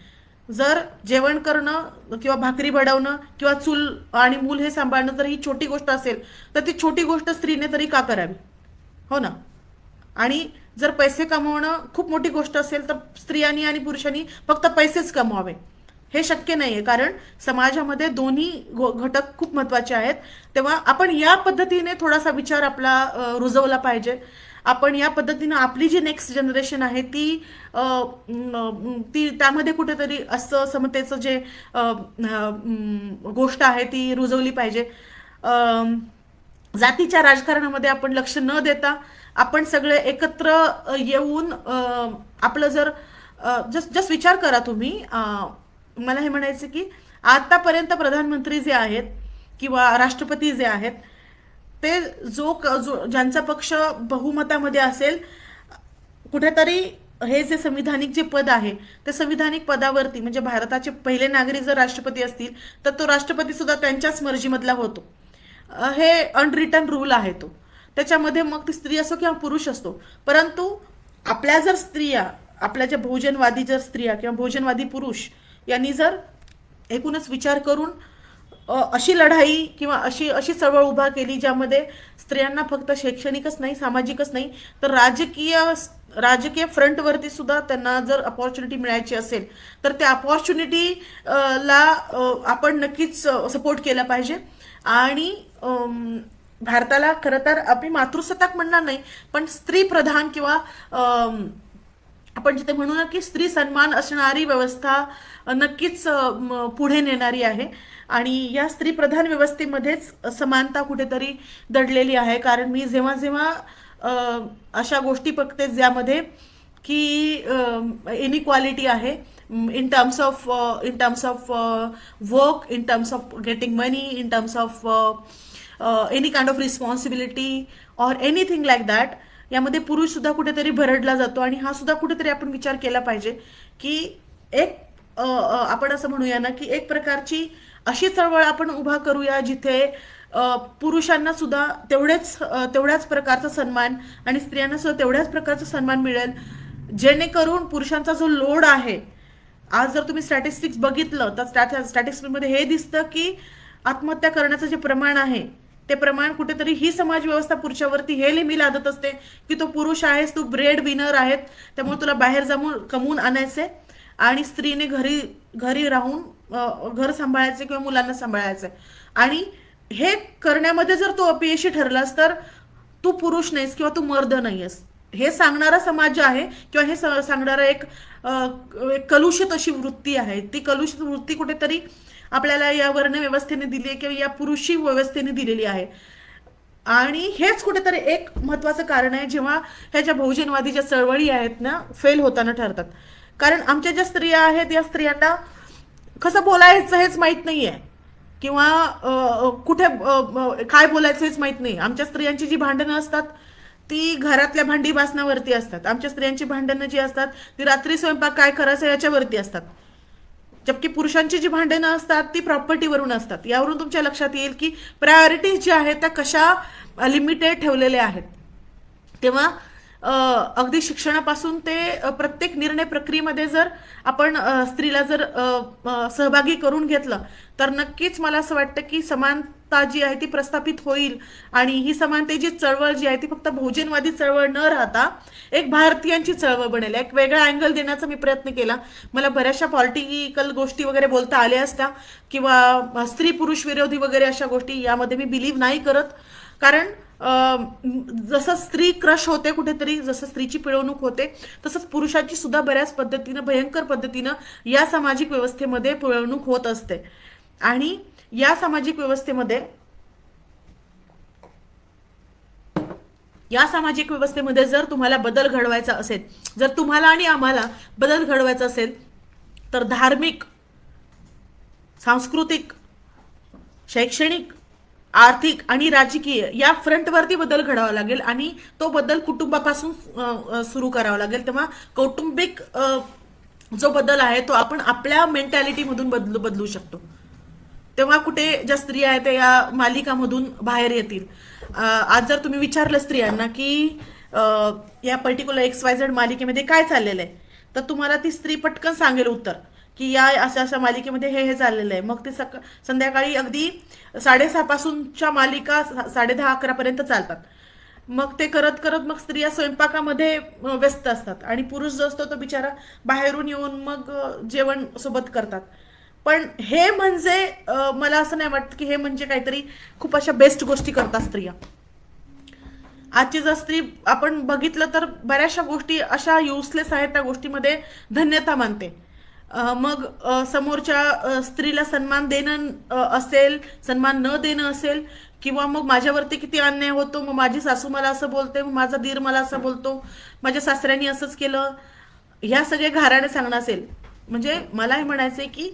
जर जेवण करणं किंवा भाकरी बडवणं किंवा चूल आणि मूल हे सांभाळणं जर ही छोटी गोष्ट असेल तर ती छोटी गोष्ट स्त्रीने तरी का करावी, हो ना? आणि जर पैसे कमवणं खूप मोठी गोष्ट असेल तर स्त्रियांनी आणि पुरुषांनी फक्त पैसेच कमवावे, हे शक्य नाहीये. कारण समाजामध्ये दोन्ही घटक खूप महत्वाचे आहेत. तेव्हा आपण या पद्धतीने थोडासा विचार आपला रुजवला पाहिजे. आपण या पद्धतीनं आपली जी नेक्स्ट जनरेशन आहे ती ती त्यामध्ये कुठेतरी असं समतेचं जे गोष्ट आहे ती रुजवली पाहिजे. जातीच्या राजकारणामध्ये आपण लक्ष न देता आपण सगळे एकत्र येऊन आपलं जर जस्ट जस्ट विचार करा तुम्ही. मला हे म्हणायचं की आतापर्यंत प्रधानमंत्री जे आहेत किंवा राष्ट्रपती जे आहेत ते ज्यांचा पक्ष बहुमतामध्ये असेल, कुठेतरी हे जे संविधानिक जे पद आहे ते संविधानिक पदावरती, म्हणजे भारताचे पहिले नागरिक जर राष्ट्रपती असतील तर तो राष्ट्रपती सुद्धा त्यांच्याच मर्जीमधला होतो. हे अनरिटन रूल आहे तो. त्याच्यामध्ये मग ती स्त्री असो किंवा पुरुष असतो. परंतु आपल्या जर स्त्रिया, आपल्या ज्या बहुजनवादी जर स्त्रिया किंवा बहुजनवादी पुरुष यांनी जर एकूणच विचार करून अशी लढाई किंवा अशी अशी चळवळ उभा केली ज्यामध्ये स्त्रियांना फक्त शैक्षणिकच नाही, सामाजिकच नाही, तर राजकीय फ्रंटवरती सुद्धा त्यांना जर अपॉर्च्युनिटी मिळायची असेल तर त्या अपॉर्च्युनिटी ला आपण नक्कीच सपोर्ट केला पाहिजे. आणि भारताला खरं तर आपली मातृसत्ताक म्हणणार नाही, पण स्त्री प्रधान किंवा आपण जिथे म्हणू ना की स्त्री सन्मान असणारी व्यवस्था नक्कीच पुढे नेणारी आहे. आणि या स्त्री प्रधान व्यवस्थेमध्येच समानता कुठेतरी दडलेली आहे. कारण मी जेव्हा जेव्हा अशा गोष्टी बघते ज्यामध्ये की इनइक्वालिटी आहे, in terms of work, in terms of getting money, in terms of any kind of responsibility or anything like that, यामध्ये पुरुष सुद्धा कुठेतरी भरडला जातो. आणि हा सुद्धा कुठेतरी आपण विचार केला पाहिजे की एक आपण असं म्हणूया ना की एक प्रकारची अशी चळवळ आपण उभा करूया जिथे पुरुषांना सुद्धा तेवढ्याच प्रकारचा सन्मान आणि स्त्रियांना सुद्धा तेवढ्याच प्रकारचा सन्मान मिळेल, जेणेकरून पुरुषांचा जो लोड आहे, आज जर तुम्ही स्टॅटिस्टिक्स बघितलं तर स्टॅटिस्टिक्समध्ये हे दिसतं की आत्महत्या करण्याचं जे प्रमाण आहे ते प्रमाण कुठेतरी ही समाज व्यवस्था पुरुषावरती हे लिमी लादत असते की तो पुरुष आहेस, तू ब्रेड विनर आहेत, त्यामुळे तुला बाहेर जाऊन कमवून आणायचे आणि स्त्रीने घरी राहून घर सांभाळायचे किंवा मुलांना सांभाळायचे. आणि हे करण्यामध्ये जर तू अपयशी ठरलास तर तू पुरुष नाहीस किंवा तू मर्द नाहीयेस, हे सांगणारा समाज जे आहे किंवा हे सांगणारा एक कलुषित अशी वृत्ती आहे. ती कलुषित वृत्ती कुठेतरी आपल्याला या वर्ण व्यवस्थेने दिली आहे किंवा या पुरुषी व्यवस्थेने दिलेली आहे. आणि हेच कुठेतरी एक महत्वाचं कारण आहे जेव्हा ह्या ज्या बहुजनवादी ज्या चळवळी आहेत ना फेल होताना ठरतात. कारण आमच्या ज्या स्त्रिया आहेत या स्त्रियांना कसं बोलायचं हेच माहीत नाहीये किंवा कुठे काय बोलायचं हेच माहीत नाही. आमच्या स्त्रियांची जी भांडणं असतात ती घरातल्या भांडी बासनावरती असतात. आमच्या स्त्रियांची भांडणं जी असतात ती रात्री स्वयंपाक काय करायचं याच्यावरती असतात. जबकि पुरुषांची जी भांडणं असतात ती प्रॉपर्टीवरून असतात. यावरून तुमच्या लक्षात येईल की प्रायोरिटीज ज्या आहेत त्या कशा लिमिटेड ठेवलेल्या आहेत. तेव्हा अगदी शिक्षणापासून ते प्रत्येक निर्णय प्रक्रियेमध्ये जर आपण स्त्रीला जर सहभागी करून घेतलं तर नक्कीच मला असं वाटतं की समानता जी आहे ती प्रस्थापित होईल आणि ही समानतेची चळवळ जी आहे ती फक्त बहुजनवादी चळवळ न राहता एक भारतीयांची चळवळ बनेल. एक वेगळा अँगल देण्याचा मी प्रयत्न केला. मला बऱ्याचशा पॉलिटिकल गोष्टी वगैरे बोलता आल्या असत्या किंवा स्त्री पुरुष विरोधी वगैरे अशा गोष्टी, यामध्ये मी बिलीव्ह नाही करत. कारण जसं स्त्री क्रश होते कुठेतरी, जसं स्त्रीची पिळवणूक होते, तसंच पुरुषाची सुद्धा बऱ्याच पद्धतीनं, भयंकर पद्धतीनं या सामाजिक व्यवस्थेमध्ये पिळवणूक होत असते. आणि या सामाजिक व्यवस्थेमध्ये जर तुम्हाला बदल घडवायचा असेल, जर तुम्हाला आणि आम्हाला बदल घडवायचा असेल, तर धार्मिक, सांस्कृतिक, शैक्षणिक, आर्थिक आणि राजकीय या फ्रंटवरती बदल घडावा लागेल. आणि तो बदल कुटुंबापासून सुरू करावा लागेल. तेव्हा कौटुंबिक जो बदल आहे तो आपण आपल्या मेंटॅलिटीमधून बदलू शकतो. तेव्हा कुठे ज्या स्त्रिया आहेत त्या या मालिकामधून बाहेर येतील. आज जर तुम्ही विचारलं स्त्रियांना की या पर्टिक्युलर XYZ मालिकेमध्ये काय चाललेलं आहे, तर तुम्हाला ती स्त्री पटकन सांगेल उत्तर की या अशा अशा मालिकेमध्ये हे हे चाललेलं आहे. मग ते संध्याकाळी अगदी 6:30 पासूनच्या मालिका 10:30-11 पर्यंत चालतात. मग ते करत करत मग स्त्रिया स्वयंपाकामध्ये व्यस्त असतात आणि पुरुष जो असतो तो बिचारा बाहेरून येऊन मग जेवण सोबत करतात. पण हे म्हणजे मला असं नाही वाटत की हे म्हणजे काहीतरी खूप अशा बेस्ट गोष्टी करतात स्त्रिया. आजची जर स्त्री आपण बघितलं तर बऱ्याचशा गोष्टी अशा युजलेस आहेत, त्या गोष्टीमध्ये धन्यता मानते. मग समोरच्या स्त्रीला सन्मान देणं असेल, सन्मान न देणं असेल, किंवा मग माझ्यावरती किती अन्याय होतो, मग माझी सासू मला असं बोलते, मग माझा दीर मला असं बोलतो, माझ्या सासऱ्यांनी असंच केलं, ह्या सगळे घराणे सांगणं असेल. म्हणजे मला हे म्हणायचंय की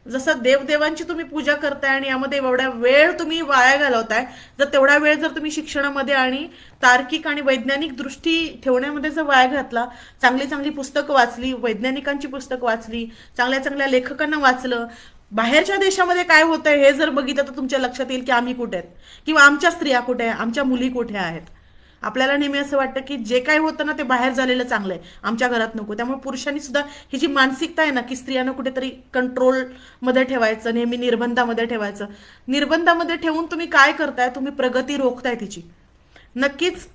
जसं देवदेवांची तुम्ही पूजा करताय आणि यामध्ये एवढा वेळ तुम्ही वाया घालवताय, जर तेवढा वेळ जर तुम्ही शिक्षणामध्ये आणि तार्किक आणि वैज्ञानिक दृष्टी ठेवण्यामध्ये जर वाया घातला, चांगली चांगली पुस्तकं वाचली, वैज्ञानिकांची पुस्तकं वाचली, चांगल्या चांगल्या लेखकांना वाचलं, बाहेरच्या देशामध्ये काय होतंय हे जर बघितलं तर तुमच्या लक्षात येईल की आम्ही कुठे आहेत किंवा आमच्या स्त्रिया कुठे आहे, आमच्या मुली कुठे आहेत. आपल्याला नेहमी असं वाटतं की जे काय होतं ना ते बाहेर झालेलं चांगलं आहे, आमच्या घरात नको. त्यामुळे पुरुषांनी सुद्धा ही जी मानसिकता आहे ना की स्त्रियांना कुठेतरी कंट्रोलमध्ये ठेवायचं, नेहमी निर्बंधामध्ये ठेवायचं, निर्बंधामध्ये ठेवून तुम्ही काय करताय, तुम्ही प्रगती रोखताय तिची. नक्कीच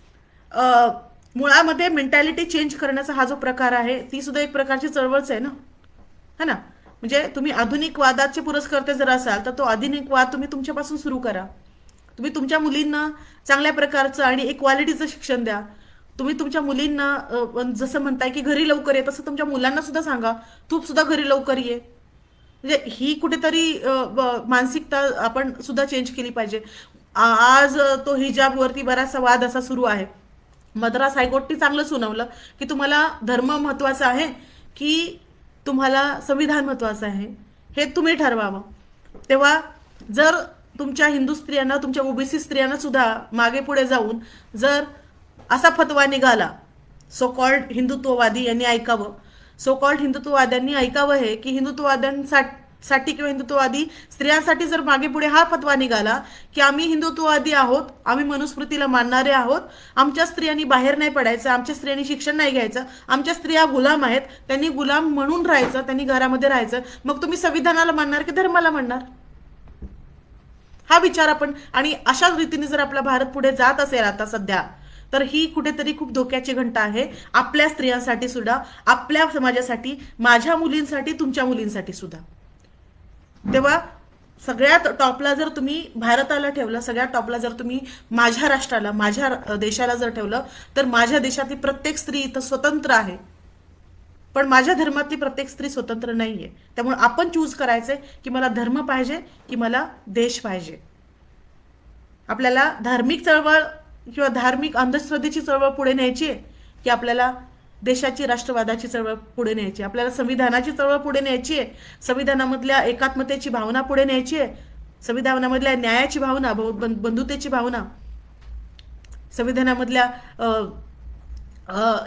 मुळामध्ये मेंटॅलिटी चेंज करण्याचा हा जो प्रकार आहे ती सुद्धा एक प्रकारची चळवळच आहे ना, है ना. म्हणजे तुम्ही आधुनिकवादाचे पुरस्कर्ते जर असाल तर तो आधुनिकवाद तुम्ही तुमच्यापासून सुरू करा. तुम्ही तुमच्या मुलींना चांगल्या प्रकारचं आणि इक्वालिटीचं शिक्षण द्या. तुम्ही तुमच्या मुलींना जसं म्हणताय की घरी लवकर ये, तसं तुमच्या मुलांना सुद्धा सांगा तू सुद्धा घरी लवकर ये. म्हणजे ही कुठेतरी मानसिकता आपण सुद्धा चेंज केली पाहिजे. आज तो हिजाबवरती बराचसा वाद असा सुरू आहे. मद्रास हायकोर्टने चांगलं सुनावलं की तुम्हाला धर्म महत्वाचा आहे की तुम्हाला संविधान महत्वाचं आहे हे तुम्ही ठरवावं. तेव्हा जर तुमच्या हिंदू स्त्रियांना, तुमच्या ओबीसी स्त्रियांना सुद्धा मागे पुढे जाऊन जर असा फतवा निघाला, सो कॉल्ड हिंदुत्ववादी यांनी ऐकावं, सो कॉल्ड हिंदुत्ववाद्यांनी ऐकावं हे की हिंदुत्ववाद्यांसाठी किंवा हिंदुत्ववादी स्त्रियांसाठी जर मागे पुढे हा फतवा निघाला की आम्ही हिंदुत्ववादी आहोत, आम्ही मनुस्मृतीला मानणारे आहोत, आमच्या स्त्रियांनी बाहेर नाही पडायचं, आमच्या स्त्रियांनी शिक्षण नाही घ्यायचं, आमच्या स्त्रिया गुलाम आहेत, त्यांनी गुलाम म्हणून राहायचं, त्यांनी घरामध्ये राहायचं, मग तुम्ही संविधानाला मानणार की धर्माला मानणार? हा विचार आपण, आणि अशाच रीतीने जर आपला भारत पुढे जात असेल आता सध्या, तर ही कुठेतरी खूप धोक्याची घंटा आहे आपल्या स्त्रियांसाठी सुद्धा, आपल्या समाजासाठी, माझ्या मुलींसाठी, तुमच्या मुलींसाठी सुद्धा. तेव्हा सगळ्यात टॉपला जर तुम्ही भारताला ठेवलं, सगळ्यात टॉपला जर तुम्ही माझ्या राष्ट्राला, माझ्या देशाला जर ठेवलं, तर माझ्या देशातली प्रत्येक स्त्री इथं स्वतंत्र आहे, पण माझ्या धर्मातली प्रत्येक स्त्री स्वतंत्र नाहीये. त्यामुळे आपण चूज करायचंय की मला धर्म पाहिजे की मला देश पाहिजे. आपल्याला धार्मिक चळवळ किंवा धार्मिक अंधश्रद्धेची चळवळ पुढे न्यायची आहे की आपल्याला देशाची, राष्ट्रवादाची चळवळ पुढे न्यायची, आपल्याला संविधानाची चळवळ पुढे न्यायची आहे, संविधानामधल्या एकात्मतेची भावना पुढे न्यायची आहे, संविधानामधल्या न्यायाची भावना, बंधुतेची भावना, संविधानामधल्या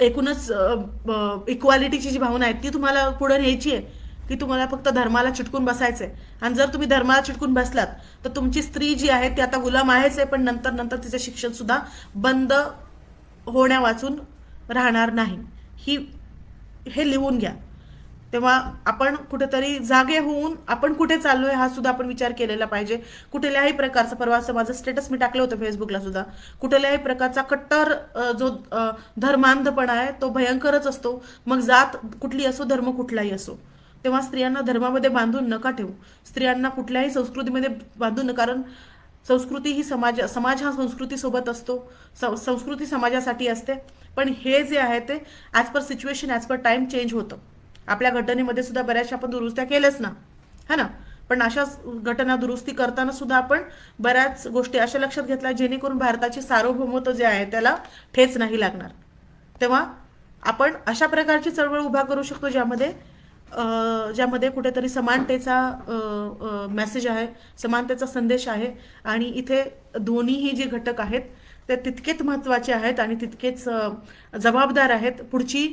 एकूणच इक्वालिटीची जी भावना आहे ती तुम्हाला पुढे न्यायची आहे की तुम्हाला फक्त धर्माला चिटकून बसायचंय? आणि जर तुम्ही धर्माला चिटकून बसलात तर तुमची स्त्री जी आहे ती आता गुलाम आहेच आहे, पण नंतर नंतर तिचं शिक्षण सुद्धा बंद होण्या वाचून राहणार नाही. हे लिहून घ्या. तेव्हा आपण कुठेतरी जागे होऊन आपण कुठे चाललोय हा सुद्धा आपण विचार केलेला पाहिजे. कुठल्याही प्रकारचा, परवा असं माझं स्टेटस मी टाकलं होतं फेसबुकला सुद्धा, कुठल्याही प्रकारचा कट्टर जो धर्मांधपणा आहे तो भयंकरच असतो. मग जात कुठली असो, धर्म कुठलाही असो. तेव्हा स्त्रियांना धर्मामध्ये बांधून नका ठेवू, स्त्रियांना कुठल्याही संस्कृतीमध्ये बांधून नका. कारण संस्कृती ही समाज हा संस्कृतीसोबत असतो. संस्कृती समाजासाठी असते. पण हे जे आहे ते as per situation, as per time change होतं. आपल्या घटनेमध्ये सुद्धा बऱ्याचशा आपण दुरुस्त्या केल्याच ना, है ना. पण अशा घटना दुरुस्ती करताना सुद्धा आपण बऱ्याच गोष्टी अशा लक्षात घेतल्या जेणेकरून भारताची सार्वभौमत्व जे आहे त्याला ठेच नाही लागणार. तेव्हा आपण अशा प्रकारची चळवळ उभा करू शकतो ज्यामध्ये कुठेतरी समानतेचा मेसेज आहे, समानतेचा संदेश आहे. आणि इथे दोन्हीही जे घटक आहेत ते तितकेच महत्त्वाचे आहेत आणि तितकेच जबाबदार आहेत पुढची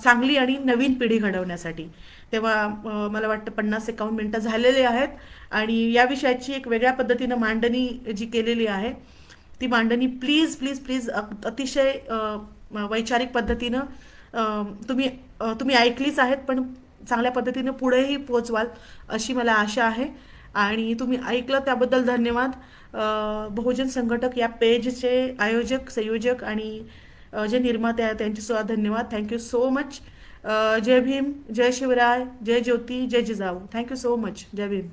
चांगली आणि नवीन पिढी घडवण्यासाठी. तेव्हा मला वाटतं 50-51 मिनटं झालेले आहेत आणि या विषयाची एक वेगळ्या पद्धतीनं मांडणी जी केलेली आहे ती मांडणी प्लीज प्लीज प्लीज अतिशय वैचारिक पद्धतीनं तुम्ही ऐकलीच आहेत, पण चांगल्या पद्धतीने पुढेही पोचवाल अशी मला आशा आहे. आणि तुम्ही ऐकलं त्याबद्दल धन्यवाद. बहुजन संघटक या पेजचे आयोजक, संयोजक आणि जे निर्माते आहेत त्यांचे सुद्धा धन्यवाद. Thank you so much. जय भीम, जय शिवराय, जय ज्योती, जय जिजाऊ. Thank you so much. जय भीम.